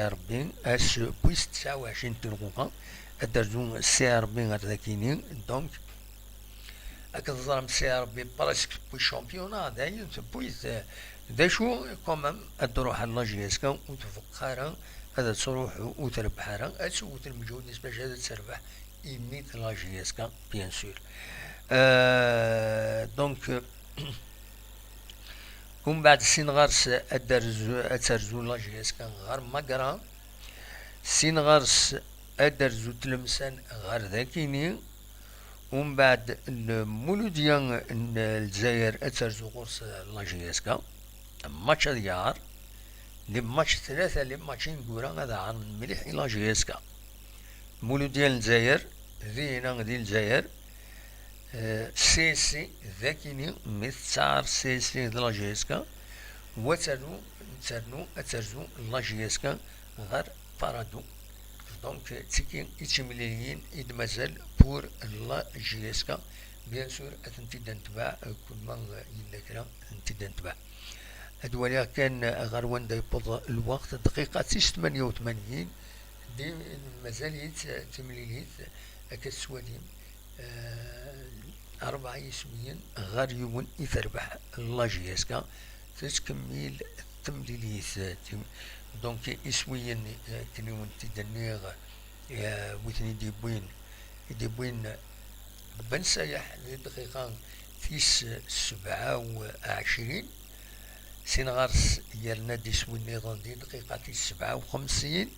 ربي اس بويس 29 تلقوها الدرزو سي ربي ذاكينيا دونك هكا تظلم سي ربي براسك بوي شامبيونا دايما بويس دا شو كومام تروح الله جيسكا وتفكر هذا تروح وتربح اسوت المجهود باش هذا تربح يميت لا جيسكا بيان سور دونك ومن بعد سين غارس اترزو لا جيسكا غار مقرا سين غارس ادرزو تلمسان غار ذاكيني ومن بعد المولوديان الجزائر اترزو غرس لا جيسكا ماتش ديار لي ماتش ثلاثة لي ماتشين كورا هذا عن مليح إلى جيسكا مولوديان الجزائر ذينا ديال الجزائر سيسي ذاكيني مثار سيسي ديال جيسكا وترنو اترزو لا جيسكا غير بارادو دونك تيكين اتشمليين إد مازال بور لا جيسكا بيان سور أتنتي دنتباع كل ما يلكرا أنتي دنتباع هدواليا كان غروان دا يبض الوقت دقيقة 88 دي مازال تمليليت هكا سواليم 4 يسميين غار يوم يتربح لا جيسكا تتكمل تمليليت دونك اسويين كنيون تدنيغ وثني دي بوين بن سايح دقيقة 27 سين غارس يالنا دي سوي النظام دي دقيقة 57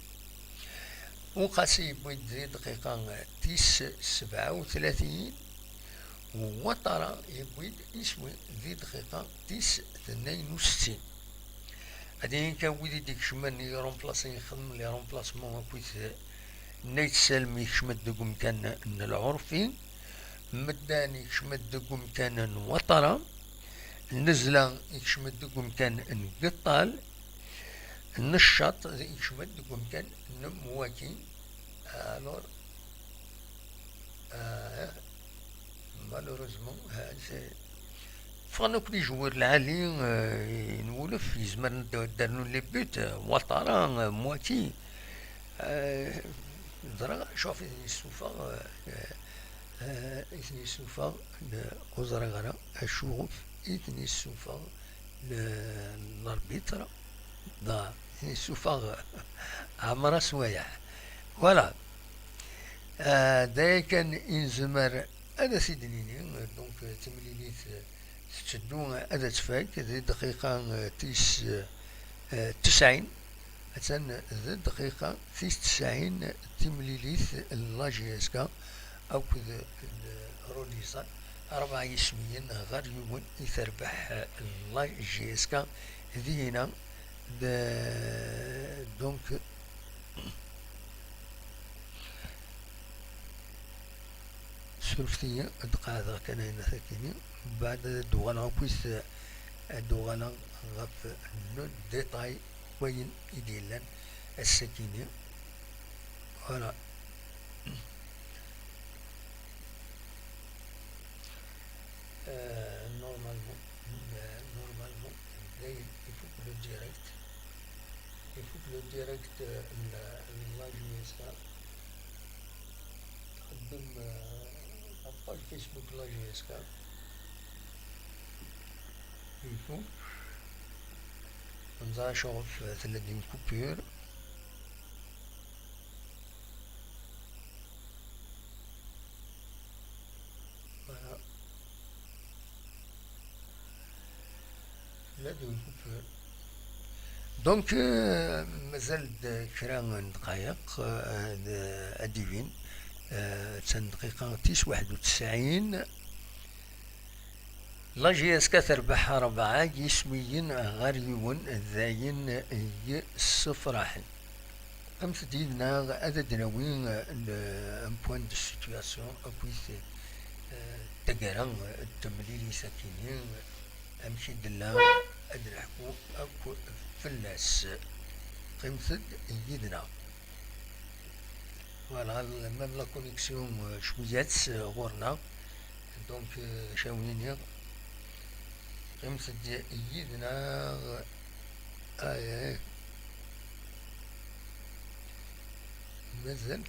وقاسي بوين دي دقيقة 37 ووطرا يبويد يسوي دي دقيقة 62 هادين كان ويدي ديك شمان يرومبلاسي يخدم لي رومبلاسمون كويت نيت سالمي كشمت دقوم كان العرفي مداني كشمت دقوم كان وطرا النزلة يكشمت دقوم كان نقطال النشاط يكشمت دقوم كان نمواكي الور مالوروزمون فانوك لي جوار العالي نولف يزمر دارنو لي بوت وطرا مواتي درا شوف السوفا إثني السوفا وزرا غرا الشوف إثني السوفا الأربيتر دا إثني السوفا عمرا سوايع فوالا دا كان إنزمر هذا سيدنيني دونك تمليليت تشدو هذا تفاك ذي دقيقة 90 مثلا ذي دقيقة 90 تمليليت لا جيسكا أو كذا روليسان 4 يسميين غير يوم يتربح لا جيسكا ذينا دونك سلفتية دقاء كان هنا ثكيني بعد دوغانا كويس دوغانا غف نو ديتاي وين يديلن السكينة فوالا normalement il faut que le direct la GSK تقدم على الفيسبوك لا GSK il faut نزار شوف ثلاثين كوبير دونك مازال كرا دقائق اديفين دقيقة 91 لا جيسكا تربح 4 يسويين غير يون ذاين يصفراحن comme se dit, un point de situation, puis تقرا التمليل ساكنين امشي دلا ادرحكو اكو فلاس قيمتد يدنا فوالا ميم لا كونيكسيون شويات غورنا دونك شاونيني قيمتد يدنا مازال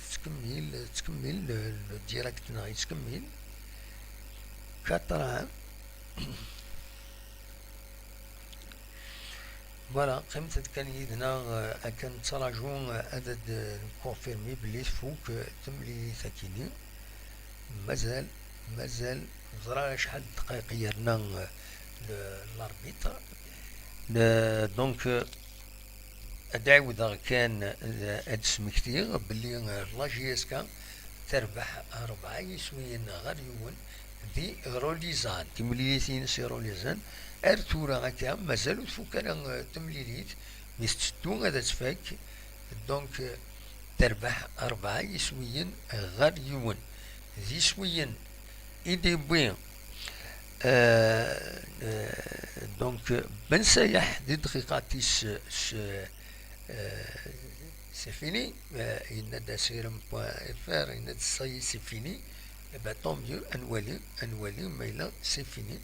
تكمل الديريكت ناي تكمل كاترا فوالا قيمة كان يدنا كان تراجعون عدد كونفيرمي بلي فوق تملي ساكنين مازال زرا شحال دقائق يرنا لاربيتر دونك ادعو كان هاد سمكتير بلي لا جي اس كا تربح 4 يسويين غير يون دي روليزان تمليليتين سي روليزان ارتورا هكا مازالو تفوك انا تمليليت ميستدو هذا تفاك دونك تربح 4 يسويين غير يون ذي سويين ايدي بوين دونك بن سايح دي دقيقاتيس سي فيني ينادى سيرم بوان افار ينادى ساي سي فيني با طون ميو انوالي مايلا سي فيني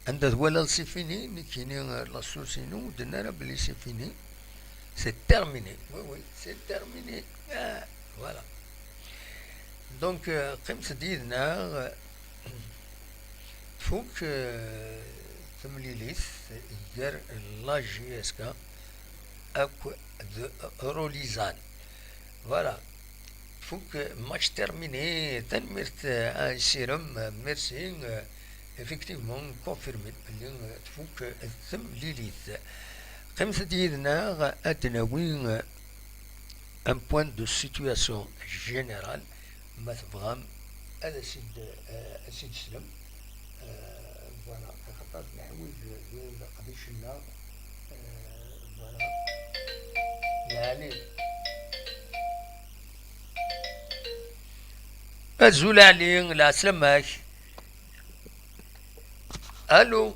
عندها ولا سي فيني نكيني لا سوسينو دنا بلي سي فيني سي تيرميني وي سي تيرميني فوالا دونك قيمة ديدنا فوق تمليليث يدير لا جي اس كا اكو روليزان فوالا فوق ماتش تيرميني تنمرت سيرم ميرسي افكتيفمون كونفيرمي بلي فوق تمليليث قيمة ديالنا اتناوي ان بوان دو سيتوياسيون جينيرال ما تبغام هذا سيد سلم فوالا خاطر الحوايج ديال قديشنا فوالا يعني الزول علي لا سلامك الو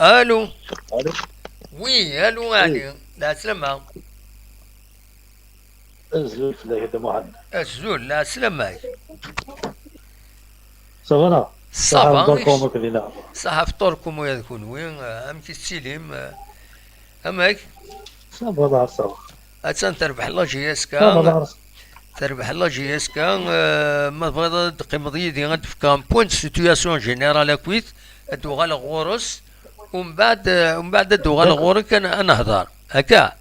الو وي الو علي لا سلامك الزول في هذا محمد الزول لا سلامك صافا صافا صح فطوركم وياكم وين امك السليم امك صافا اتسان تربح الله جي اس كا تربح الله جي اس كا ما بغا دقي دي غاد في كام بوين سيتوياسيون جينيرال كويت ادوغال غورس ومن بعد ادوغال غور كان نهضر هكا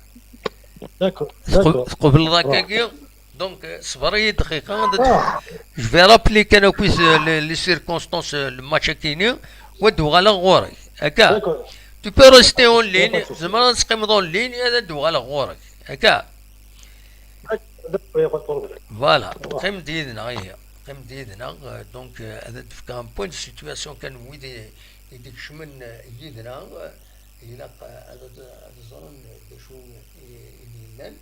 قبل ذاك دونك صبري دقيقة جو في رابلي كانوا كويس لي سيركونستونس الماتش كاينين ودوغال غوري هكا تو بو ريستي اون لين زعما تقيمض اون لين هذا دوغال غورك هكا فوالا قيم ديدنا هي قيم ديدنا دونك هذا في كان بوين دو سيتوياسيون كان ويدي يديك شمن يدنا الى هذا الزرن شو يدينا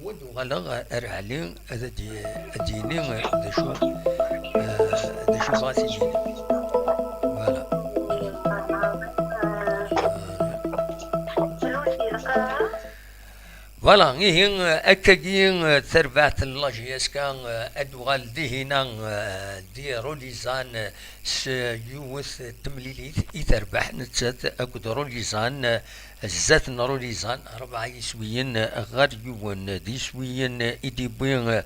ودو غلا ارعلين هذا ديني دا شو غاسي ديني فوالا فوالا هي اكاكين تربعت اللاجياس كان ادوغال ديهنا دي روليزان يوث تمليليت يتربح نتسات اكو روليزان زات روليزان 4 يسويين غير يوان دي سويين ايدي بوين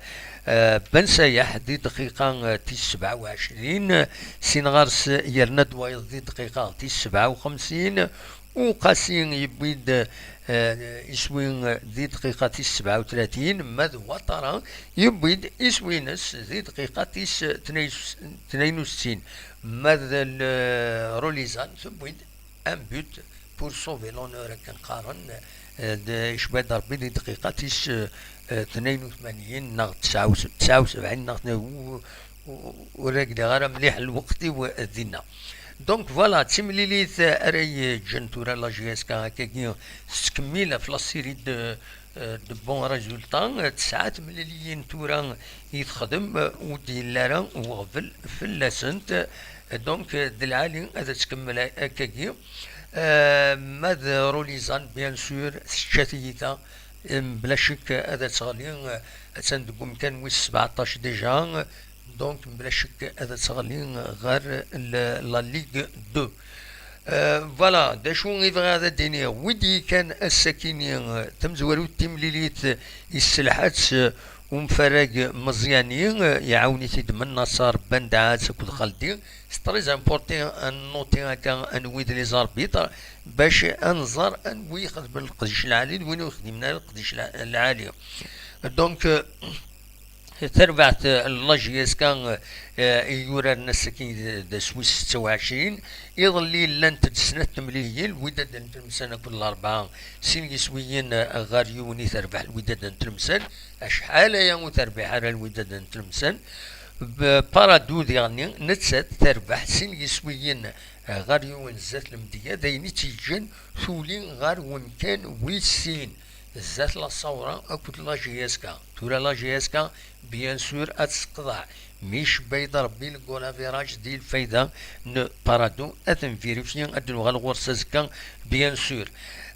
بن سايح دي دقيقة تي 27 سين غارس يرنا دوايض دي دقيقة تي 57 وقاسين يبيد يسوين ذي دقيقة 37 ماذ وطرا يبيد يسوينس ذي دقيقة 62 ماذا روليزان تبيد ان بوت بور سوفي لونور كنقارن شبه ضربي ذي دقيقة 82 ناغ 79 ناغ وراك غير مليح الوقت ودينا دونك فوالا تيمليليت اري جنتورا لا جي اس كا هكاكيا تكمل في لا سيري دو بون ريزولتان تسعات مليليين تورا يتخدم ودي لارا وغفل في اللاسنت دونك دلعالي هذا تكمل هكاكيا ماذا روليزان بيان سور شاتيتا بلا شك هذا تغلي تندقم كان ويس 17 ديجا دونك بلا شك هذا تغلي غير لا ليغ 2 فوالا دا شو يبغى هذا الدنيا ودي كان الساكنين تمزورو تيمليليت السلحات ومفرق مزيانين يعاوني تيد من نصار بندعات كل خالدي ستريز امبورتي ان نوتي هكا انويد لي زاربيط باش انظر انوي يخدم القديش العالي وين يخدمنا القديش العالي دونك تربعت لاجيس كان يورا الناس كي دا سويس 26 يظلي لان تسنة مليين الوداد نتلمسان كل 4 سين يسويين غاريوني تربح الوداد نتلمسان اشحال يا تربح على الوداد نتلمسان بارادود يعني نتسات تربح سين يسويين غاريون زات المدية دايني تيجن ثولين غار ومكان ويسين زات لا صورة اكوت لا جي اس كا تورا لا جي اس كا بيان سور اتسقضع مش بيض ربي الكولا فيراج ديال الفايدة نو بارادو اثن فيريفيان ادن غالغور سازكا بيان سور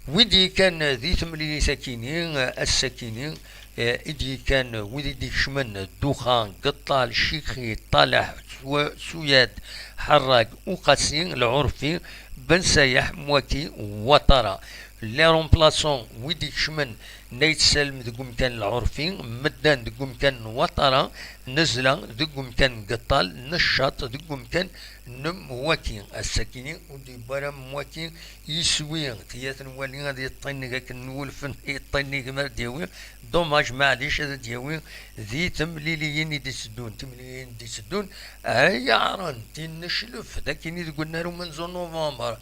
ويدي كان ذي تملي ساكنين الساكنين إدي كان ويدي ديك شمن دخان قطال شيخي طالح سوياد حراق وقاسين العرفي بن سايح مواكي وطرا لي رومبلاسون ويدي شمن نيت سلم دقوم كان العرفي مدان دقوم كان وطرا نزلا دقوم كان قطال نشاط دقوم كان نمواكي الساكنين ودي برا مواكي يسوي تيات نولي غادي يطيني كنولفن يطيني كما ديوي دوماج معليش هذا ديوي ذي تمليليين يدي يسدون تمليليين يدي يسدون هيا عران تنشلف ذاك اللي قلنا له من زون نوفمبر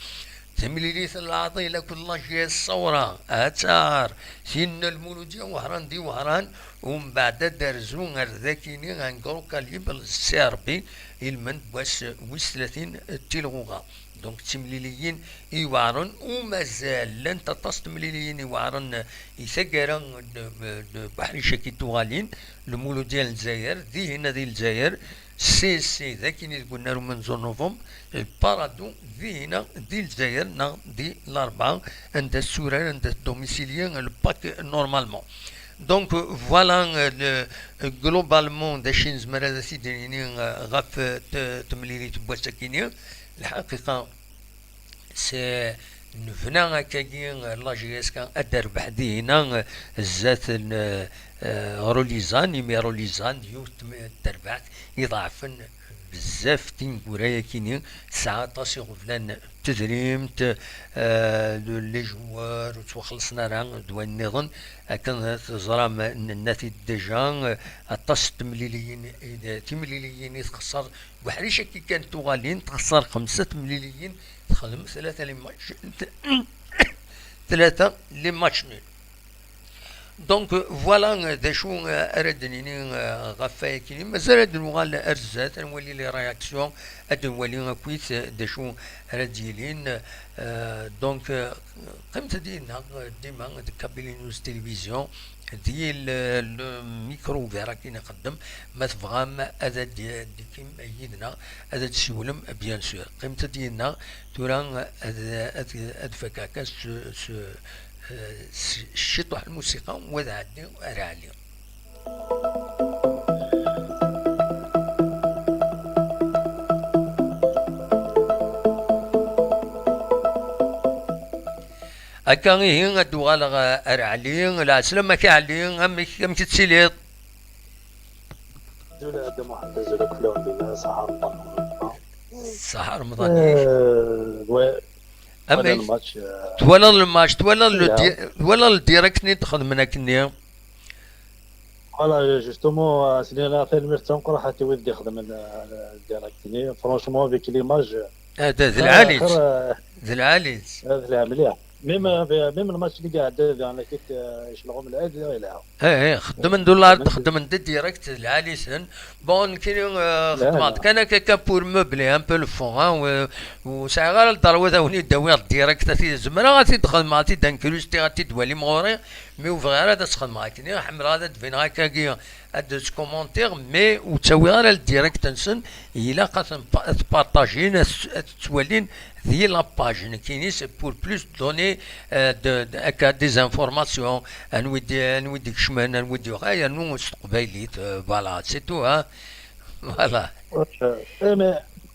تمليليت العضيلة كل شيء الصورة أتار سن المولودية وهران دي وهران ومن بعد درزون ذاكيني غنقرو كاليبل السربي المن بس وثلاثين تلغوغا دونك تمليليين يوعرن ومازال لن تتص تمليليين يوعرن يسكرن بحري شكي توغالين المولودية الجزائر ذي هنا ذي الجزائر سي ذاكيني قلنا له من زون نوفمبر البارادو ذي هنا ذي الجزائر نا ذي الأربعة عند السورة عند الدوميسيليين الباك نورمالمون دونك فوالا جلوبالمون داشين زمرا سيديني غاف تمليليت بواساكيني الحقيقة سي نفنا هكاكي لا جي اس كان ادر بحدينا الزات روليزان يمي روليزان يوت تربعت يضعفن بزاف تنقورايا كيني ساعات طاسي غفلان تدريمت لي جوار وتوخلصنا راه دوان النظن كان زرام الناتي ديجا الطاس تمليليين يتخسر وحريشه كي كانت توغالين تخسر 5 مليليين تخدم 3 لي ماتش 3 لي ماتش نول دونك فوالا دا شو اردنيني غفايا كيني مازال هاد الوغال ارزات نولي لي رياكسيون هاد نولي كويت دا شو رديلين دونك قيمت ديالنا ديما كابيلي نيوز تلفزيون ديال الميكرو فيرا كي نقدم ما تفغام هذا كيم ايدنا هذا تسولم بيان سور قيمت ديالنا تورا هاد فكاكا الشطوح الموسيقى وذا عدي وأرالي هكا هي الدوغال أرالي لا سلام كعلي أم تتسيليط دولا هذا محمد زلك لون بنا سهر رمضان ولا الماتش تولا الديريكت ندخل منك النية فوالا جوستومون سنينا في الميرتون راح تودي يخدم الديريكت فرونشمون فيك ليماج هذا ذي العالي هذا مليح ميم الماتش اللي قاعد انا كنت يشلغوا من العيد لا خدم من دولار تخدم من ديريكت العالي سن بون كاين لا خدمات لا كان كا بور موبلي ان بو لو فون وساعة غير الضروة ثوني داوي ديريكت تي زمرا غادي تدخل مع تي دانكروستي غادي تدوالي مغوري مي وفغير هذا تدخل معاك كني حمر هذا تفين هكا كي هاد كومونتير مي وتسوي غير الديريكت نسن إلا قاسم تبارطاجين تولين ذي لاباج كاينين سي بور بلوس دوني هكا دي زانفورماسيون نودي كشمان نودي غاية نو استقباليت فوالا سي تو ها فوالا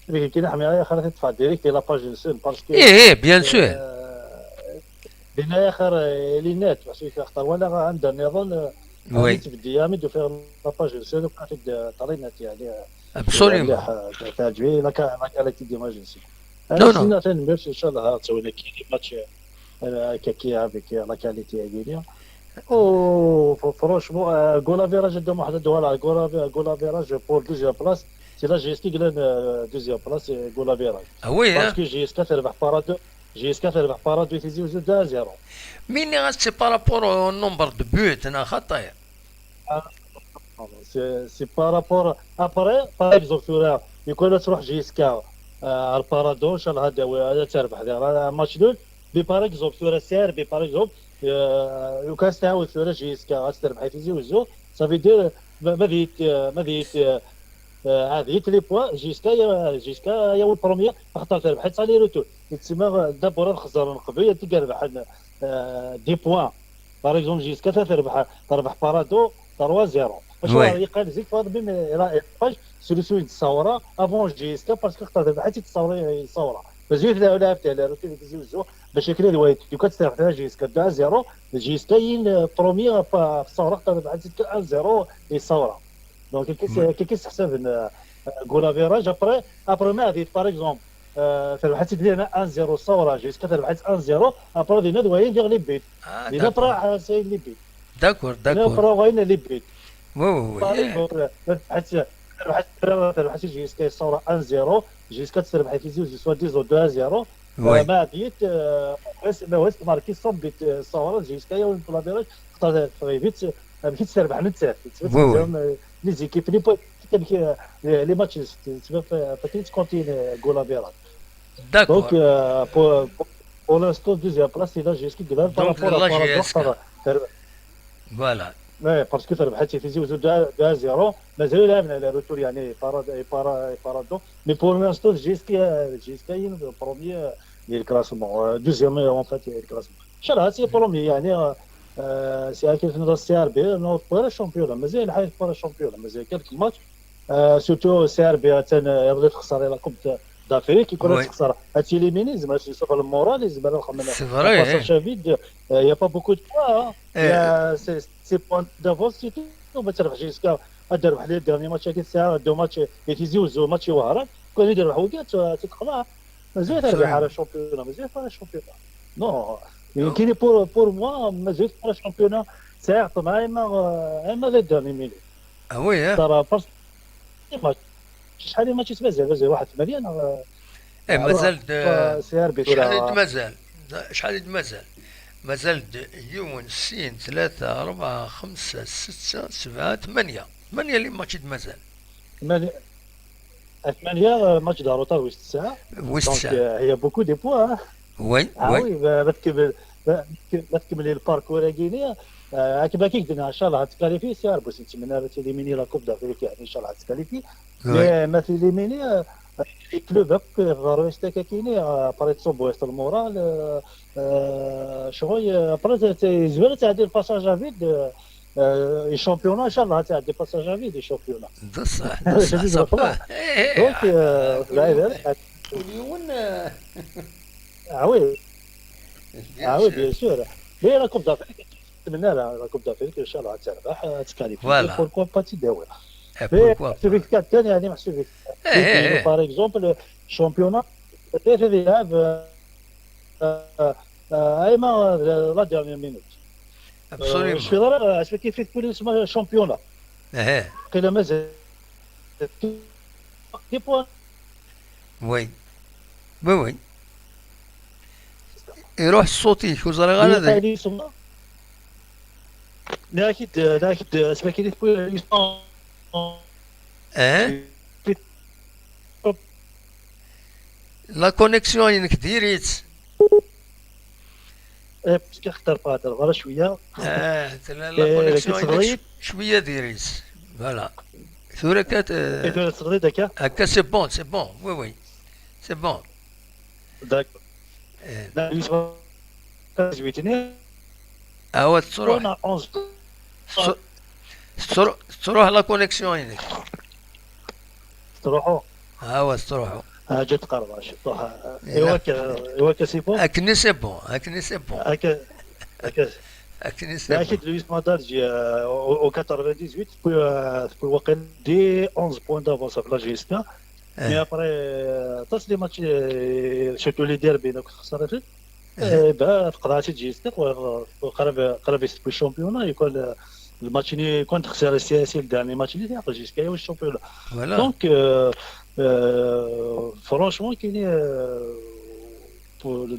ما كاين حمايه خلاص تدفع ديريكت لاباج نسن باسكو ايه بيان سور بناية اخر لينات باسكو اختار ولا عندها نظام وي تبدي يامد وفيها لاباج نسن وكانت طرينات يعني ابسوليومون تعجبي لك على كي ديما جنسي نو انا نو سنة نمشي ان شاء الله تسوي لك ماتش كي افيك لا كاليتي غينيا او فرونشمون غولا فيراج دو واحد فوالا غولا فيراج بور دوزيام بلاص سي لا جي اس كي قلنا دوزيام بلاص غولا فيراج وي باسكو جي اس كي تربح بارادو جي اس كي تربح بارادو تيزي وزو 2-0 ميني غاسي بارابور او نومبر دو بوت انا خطايا سي بارابور ابري باغ اكزومبل يكون تروح جي اس كي البارادو ان شاء الله هذا تربح هذا ماتش دول بي باغ اكزومبل ثورة سير بي باغ اكزومبل لو كان تعاود ثورة جي اس كي غتربح تيزي وزو صافي دير ما ديت هذه لي بوان جيسكا هي هو البروميير خاطر تربحت على روتور تسمى دابا الخساره قبل تربح دي بوان باغ اكزومبل جيسكا تربح بارادو 3-0 واش هو قال زيد فاض بين باج سوليسيون تصاورا افون جيسكا باسكو خاطر ربحت تصاورا فزيد لعبت على روتور تزوجو باش هكا الوايت لو كانت تربح جيسكا 2-0 جيسكا هي بروميير في الصوره خاطر ربحت 1-0 للصوره دونك كيس حساب غولا فيراج ابري ما هذه باغ اكزومبل فربحت دينا 1-0 الصوره جيسكا تربحت 1-0 ابري دينا دوين ديال لي بيت دينا برا سي لي بيت داكور دينا برا غاين لي بيت وي ربحت جيسكا الصوره 1-0 جيسكا تربح في زوج سوا ديزو 2-0 ما بيت وست ماركي صوب بيت الصوره جيسكا يا غولا فيراج اختار بيت مشيت تربح نتسافر لي زيكيب لي ماتشز فاكرين كونتين غولا فيراج داكور دونك بور لانستون دوزيام بلاص الى جيسكي كذا بارابور فوالا باسكو تربحت في زوج 2-0 مازال لعبنا على روتور يعني بارادو مي بور لانستون جيسكي بروميير ديال الكلاسمون دوزيام اون فات الكلاسمون ان شاء الله سي بروميير يعني سي كيف نضرب سي ار بي نوض بورا الشامبيون مازال الحال بورا الشامبيون مازال كذاك الماتش سورتو سي ار بي يبدا تخسر لا كوب دافريك يكون تخسر هادشي ليميني زعما يشوف المورال زعما الخمنا باساج فيد يا با بوكو دو بوا سي بوان دافونس سي تو ما تربح جيسكا دار واحد الديرني ماتش هذيك الساعه دو ماتش يتيزيوزو ماتش وهران كون يدير وحوقات تتقلع مازال تربح على الشامبيون مازال على الشامبيون نو كاين بور موا مازال على الشامبيون ساعه معايا ما ذا الديرني ميني وي ترى شحال ما مازال 81 مازال سي ار بي شحال مازال يوم سين 3 4 5 6 7 8 اللي ماتش مازال 8 ماتش دارو تاع وسط الساعه دونك هي بوكو دي بوا وي ما تكمل الباركور غينيا كيما قلنا ان شاء الله تكاليفي سي ار بو نتمنى تيليميني لا كوب دافريك يعني ان شاء الله تكاليفي ما تيليميني كلوب غارويستا كايني باريت صوب وسط المورال شغل برا زوينه تعدي الباساج افيد الشامبيون ان شاء الله تعدي باساج افيد الشامبيون بصح دونك لا اليوم وي بيان سور هي لا كوب دافريك نتمنى لا كوب دافريك ان شاء الله تربح تكاليفي بوركوا با تيداوي محسوبيك كان يعني محسوبيك باغ اكزومبل شامبيون ثلاثه ذهاب ايما لا ديرنيير مينوت في ضرر اش كيف تكون اسمها شامبيون قيل مازال دي بوان وي يروح الصوتي وزري غير هذا. لكن اسمها كي تقول لا كونيكسيون انك ديريت. باسكو اختار باتر غير شويه. لا كونيكسيون شويه ديريت. فوالا. ثورة كات. هكا سي بون سي بون وي وي سي بون. داكور. لا يسمى جويتني. هو تروح. تروح لا كونيكسيون انك. تروحوا. هو تروحوا. جات قربة تروح. ايوا سي بون. اكني سي بون اكني سي بون. اكني سي بون. لكن لويس مادارج او 98 في الواقع دي 11 بوان دافونس في لا جيستا. مي ابري تصلي ماتش شفتو لي دير بينك خسرت. بقى قطعت جيستا قرب يسبق الشامبيونا يكون الماتش اللي يكون خسر السياسي الداني ماتش اللي يعطي جيسكا هو الشامبيونا. دونك فرانشمون كاين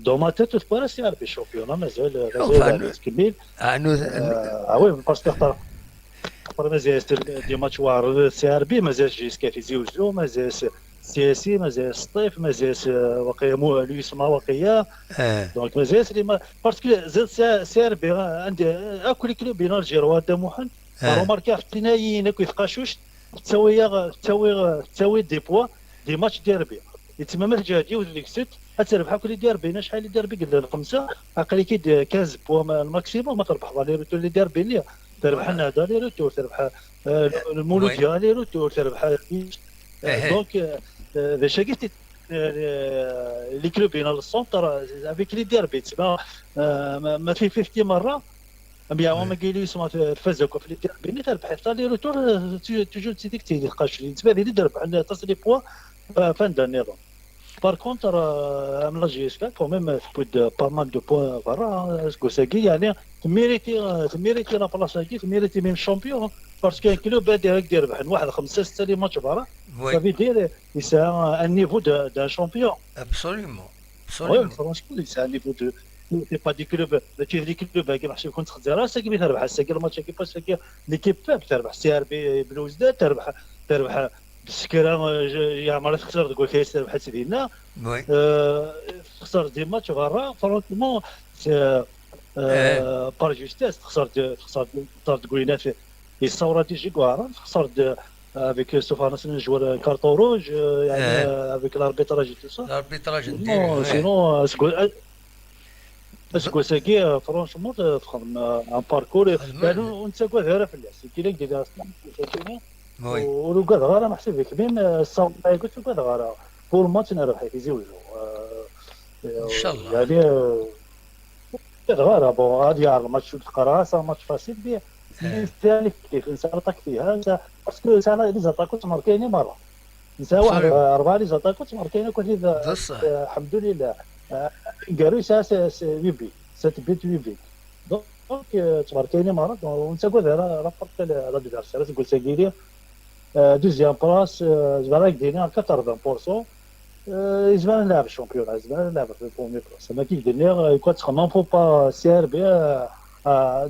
دو ما تيت تبقى سي ار بي الشامبيونا مازال كبير. وي باسكو اختار مازال دي ماتش وار سي ار بي مازال جيسكا في زوجو مازال سياسي مازال الصيف مازال واقيلا لويس ما واقيلا. دونك مازال لي باسكو زاد سي ار بي عندي اكل كلوب بين الجيرو هذا محن روماركا في الثنائيين كيتقاشوش تساوي دي بوا دي ماتش ديربي يتم مرجعي وديك ست تربح كل ديربي شحال ديربي قلنا الخمسه عقلي كي 15 بوا الماكسيموم ما تربح لي روتور اللي ديربي اللي تربح لنا هذا لي روتور تربح المولوديا لي روتور تربح. دونك باش قلت لي كلوبين السونتر افيك لي ديربي تسمى ما في 50 مره بيان ما قالوا يسمى الفازوكو في الديربي تربح حتى لي روتور توجور تيديك تيلقاش لي تبان لي تربح تصلي بوا فان دا النظام. بار كونتر من لا جي اس كا كوميم فود با مال دو بوان برا سكوساكي يعني تميريتي لا بلاصاكي تميريتي ميم شامبيون باسكو كاين كلوب بادي هكا يربح واحد 5-6 لي ماتش برا صافي دير يسا ان نيفو دان شامبيون. ابسوليومون وي فرونشمون يسا ان نيفو دو سي با دي كلوب دي كلوب كي محسب كنت تخدم راسك كي تربح ساكي الماتش كي باسكو ليكيب تربح سي ار بي بلوزداد تربح بسكرة يا مرات خسر تقول كيس تربح سيدنا خسر دي ماتش برا فرونكمون بار جوستيس خسرت كوينات في الثوره تيجي كوارا خسرت افيك سوفانس نجور كارطون روج يعني افيك الاربيتراج تو سا الاربيتراج ندير سينو اسكو ساكي فرونشمون تخدم ان باركور يعني وانت كوا دايره في اللاس كي دير اصلا ولو كاد غالا محسوب فيك بين الصوم قلت له كاد غالا بور ماتش نربح في زوجو ان شاء الله يعني كاد غالا بون غادي على الماتش تقرا ماتش فاسيل بيه الثاني كيف نسالطك فيها باسكو انا لي زاتاكوت ماركيني مره نسى واحد 4 لي زاتاكوت ماركيني كنت الحمد لله قالوا سا ويبي 7 بيت ويبي دونك تماركيني مره وانت قول رافقت لا ديفيرسير تقول ساكيري دوزيام بلاص زبالك دينا 80% زبال نلعب الشامبيون زبال نلعب في البومي بلاص ما كيف دير كنت تخمم فو با سي ار بي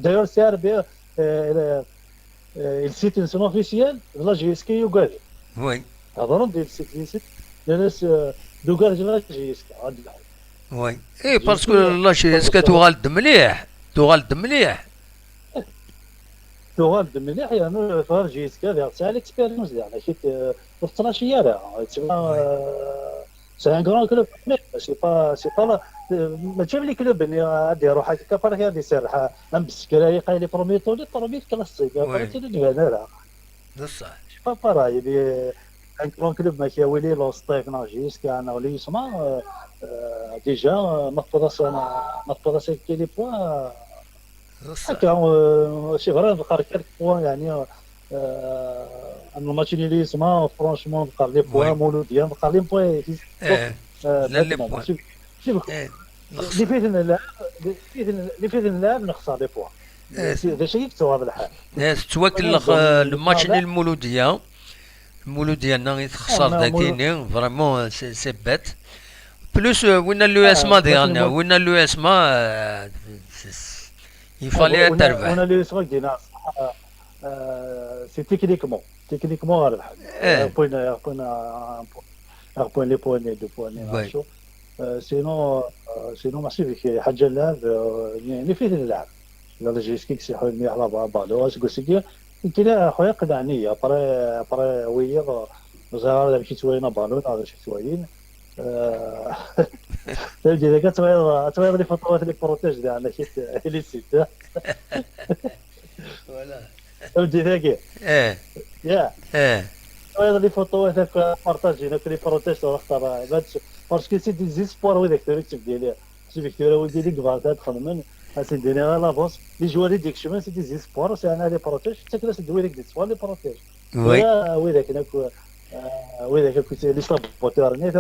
دايور سي ار بي السيت نسون اوفيسيال لا جي اس كي يوغادي وي هضروا ديال السيت الناس دوغار لا جي اس كي غادي وي اي باسكو لا جي اس كي تغالد مليح تغالد مليح يعني فار جي اس كي تاع الاكسبيريونس يعني كي 12 راه تسمى سي ان غران كلوب سي با ما تجيب لي كلوب اني غادي يروح هكا فرق غادي يسرح نبس كراي قايل لي برومي كلاس فريتي اللي هنا راه بصح با باراي ان غران كلوب ما كيولي لو ستيف ناجيس كان ولي يسمى ديجا نقطه كي لي بوان هكا شي غير بقى كالك بوان يعني الماتش اللي يسمى فرانشمون بقى لي بوان مولوديا بقى لي بوان لا لي بوان اللي فيه نلعب نخسر لي بوان هذا شيء يكتب هذا الحال توكل الماتش المولوديا ناغي تخسر داكيني فريمون سي بات Plus, وين اليو اس مثلا ديالنا وين اليو اس il fallait تربح. هنا اللي سمعت دينا سي تكنيكمون ربح ايه بوين لي بوين دو بوين وي نعرفو سينو ماشي فيك حاجه اللعب يعني فيه اللعب لا جيسكي كسي حول مي على بالو اس قلت كده خويا قدعني ابري ويض زعما مشيت توينا بالون هذا شي توين فهمتي اذا كتبغي لي فوطوات لي بروتيج ديالنا شي لي سيت فوالا فهمتي ذاك ايه يا ايه تبغي لي فوطوات هكا بارطاجينا كلي بروتيج واختار باسكو سي دي زيسبور وذاك تكتب ديالي سي فيكتوريا ولدي لي كفارتات خدمن سي ديني لافونس لي جواري ديك شومان سي دي زيسبور سي انا لي بروتيج حتى كلا سدوي لك دي سبور لي بروتيج وي وذاك وذاك كنت لي سابوتورني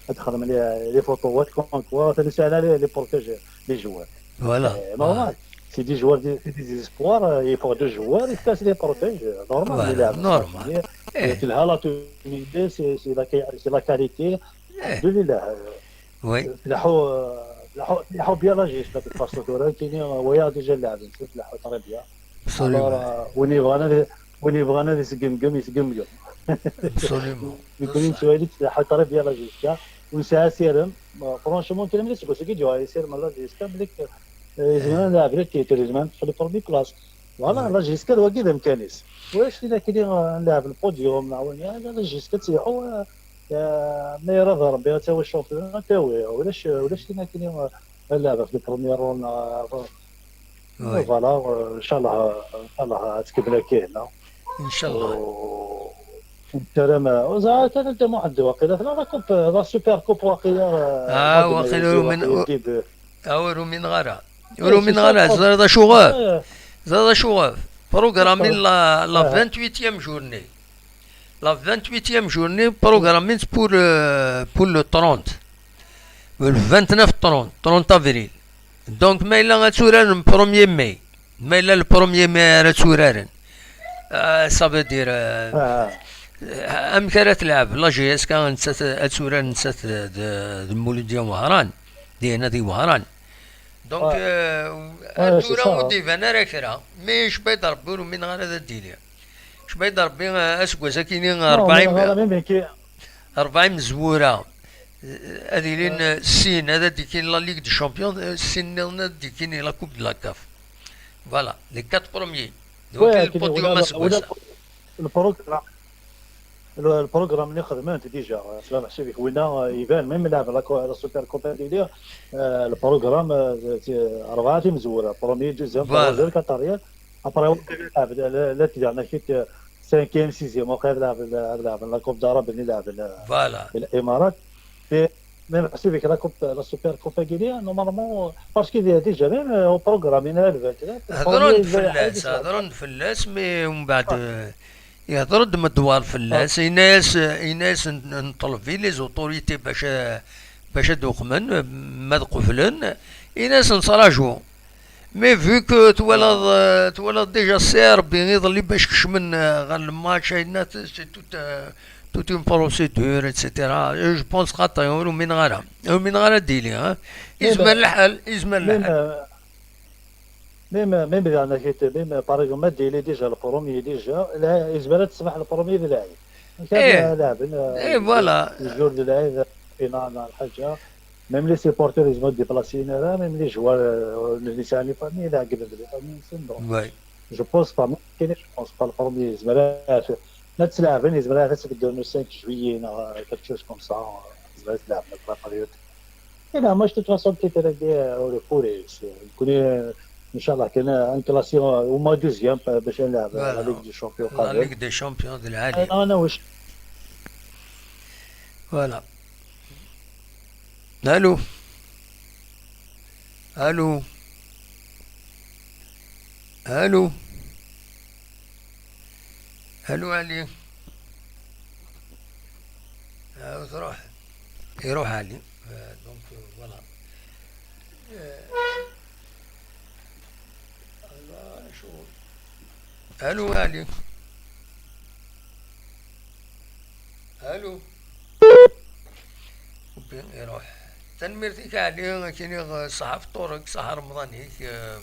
تخدم لي فوطوات كونكوا تنسى على لي بروتيج لي جوار فوالا نورمال سي دي جوار سي دي زيسبور يفو دو جوار يفاس لي بروتيج نورمال فوالا يلعب نورمال ايه تلها لا توميدي سي لا كاليتي ايه الحمد لله وي فلاحوا بيان لا جيش في الباسطور كاينين ويا ديجا اللاعبين فلاحوا طري بيان ابسوليومون وين بغانا يسقمقم ابسوليومون يكونين سواليت فلاحوا طري بيان لا جيش ونساها سيرم فرونشمون كلام اللي تقول سكي جوا يسير من لا جيسكا بليك زمان لاعب لك تيتر زمان في البرومي كلاس فوالا لا جيسكا الواقي ذا مكانيس واش اذا كاين نلعب البوديوم نعاون لا جيسكا تيحو ما يرى ربي تا هو الشامبيون تاوي ولاش كاين اللعبه في البروميير رون وي فوالا ان شاء الله تكبر كاينه ان شاء الله السلام وزعما كانت واحد واقيلا لا كوب لا سوبر كوب واقيلا واخيرا من من غرا من غرا زاد شغف بروغرامين لا 28e journée la 28e journée programmée pour le 30 le 29 avril donc ما إلا غتورارن 1er mai ما إلا ال 1er mai غتورارن ça veut dire أمكانة تلعب لا جي اس كان تسورارن نسات المولد ديال وهران ديالنا دي وهران دونك الدورة مديفانا راه كرا مي شبي ضربو من غير هذا الديلير شبي ضربي اسكوزا كاينين 40 مزورة هذه لين السين هذا دي كاين لا ليغ دي شامبيون السين دي كاين لا كوب دو لا كاف فوالا لي 4 بروميي دونك البوديوم اسكوزا البروغرام اللي خدمت ديجا سلام حسيبك وينا يبان ميم لعب لا سوبر كوبا ديالي البروغرام 4 مزوره بروميي دوزيام تروازيام كاتاريان ابري لعب لا تاعنا كيت 5 6 وقع لعب لا كوب دارب اللي لعب فوالا الامارات ميم حسيبك لا كوب لا سوبر كوبا ديالي نورمالمون باسكو ديجا ميم او بروغرام هضرون فلاس مي ومن بعد يهضروا دم الدوار فلاس يناس نطلب في لي زوطوريتي باش دوخمن ما قفلن يناس نصراجو مي فيكو تولد ديجا سي ربي يظل باش كشمن غير الماتش هنا سي توت اون بروسيدور اتسيتيرا جو بونس خاطر من غير ديلي يزمر الحال ميم انا كيت ميم باغ ديالي ديجا البروميي ديجا لا يزبر تسمح البروميي لاعب كان لاعب اي فوالا الجور ديال اللاعب فينا الحاجه ميم لي سيبورتور يزمو ديبلاسيين راه ميم لي جوار اللي ساني فامي لا قبل وي جو بونس با كاين جو بونس با البروميي يزبر لا تلعب يزبر تقدر 5 جويي كالتشوز كوم سا يزبر تلعب لا باريود انا ماش تتواصل كيتر دي اوريكوري كوني ان شاء الله كاين ان كلاسيون وما دوزيام باش نلعب لا ليغ دي شامبيون لا ليغ دي شامبيون ديال العالم انا واش فوالا الو الو الو الو علي يروح علي دونك فوالا الو علي الو ربي يروح تنميرتك عليه كاين صحة فطورك صحة رمضانيك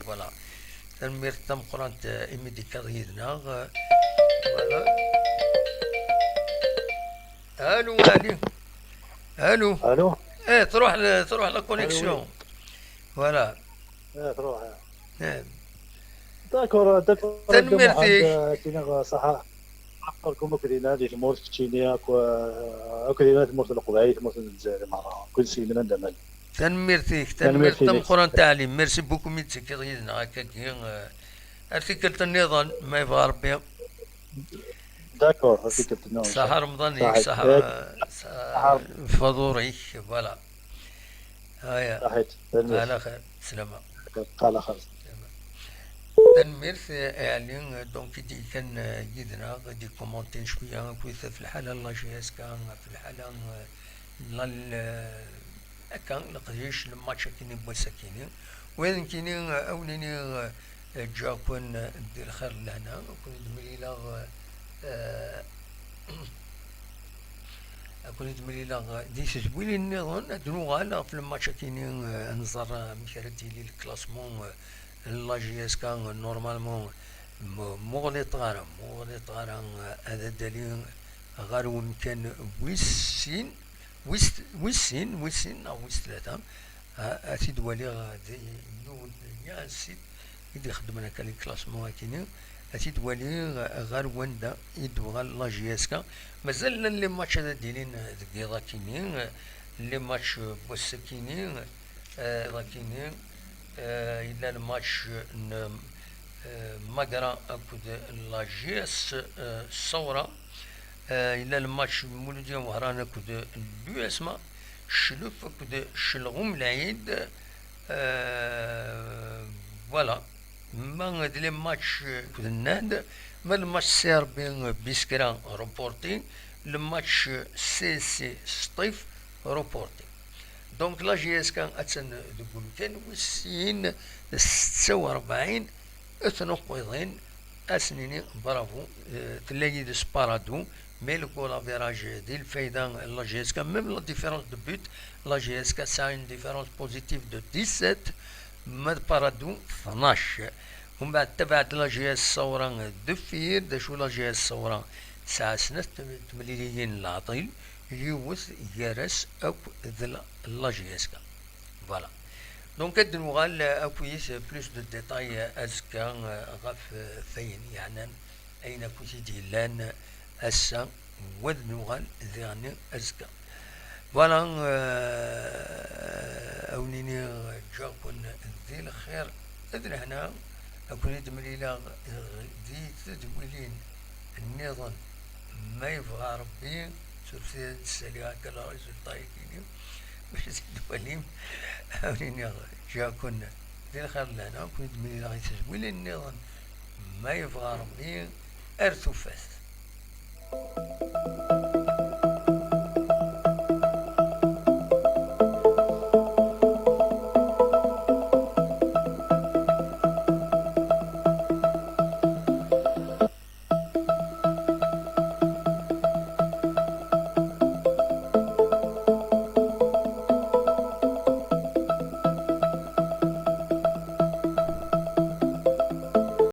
فوالا تنميرت تم قرانت إميدي كريدنا فوالا الو علي الو الو ايه تروح لا كونيكسيون فوالا تروح نعم داكور تنميرتك كاين صح لكم كلنا ديال المورس كتشينياك وكلنا تموت القبائل تموت الجزائر مره كل شيء من عندنا تنميرتك تنميرت تم قران تعليم ميرسي بوكو ميتسي كريدنا هكاك ارتكلت النظام ما يبغى ربي داكور هذيك النوع صحة رمضانيك صحة فضوريك فوالا هيا صحيت على خير سلامة قال خلاص تنميرت اعلن دونك دي كان يدنا غادي كومونتين شويه كويس في الحاله لا جي اس كان في الحاله لا كان لقيش الماتش كاين بوسكيني وين كاين اوليني جا كون دير خير لهنا كون دمليلا كنت مليلا دي سجويلي النظام ادنو غالا في الماتش كاين نظر مشارتي لي الكلاسمون لا جي اس كان نورمالمون مغلي طارم هذا دليل غير ويمكن ويسين او ويس ثلاثة اسيد ولي غادي نود يا سيد يدي خدمنا كان الكلاسمون كاينين اسيد ولي غير وندا يدو غير لا جي اس كان مازال لي ماتش هذا ديالين دقيقة كاينين لي ماتش بوسكينين كاينين إلا الماتش ماغرا أكود لا جي اس الصورة إلا الماتش مولودية وهران أكود اليو اسما شلوف أكود شلغوم العيد فوالا ما غادي لي ماتش كود الناد ما الماتش سير بين بيسكرا روبورتي الماتش سي سطيف روبورتي دونك لا جي اس كان اتسن دبول كان وسين 46 اثنقوضين اسنيني برافو تلاقي دي سبارادو مي لو لا فيراج دي الفايده لا جي اس كان ميم لا ديفيرونس دو بوت لا جي اس كان سا ان ديفيرونس بوزيتيف دو 17 ما بارادو 12 ومن بعد تبعت لا جي اس صورا دفير دا شو لا جي اس صورا ساعة سنة تمليليين العطيل يوث يرس أو ذل لا جي اس كا فوالا دونك هاد المغال أكويس بلوس دو ديتاي أزكا غاف فين يعني أين كويس ديلان أسا واد المغال ذياني أزكا فوالا أونيني جاكون ذي الخير أدري هنا أكون تمليلا ذي تدويلين النظام ما يبغى ربي سلسلة السليعة كلا ريزولتاي كينيو باش يزيدو وليم أولين جا كنا دير خير لنا كنت من لا يتزويل النظام ما يبغى ربي أرثو فاس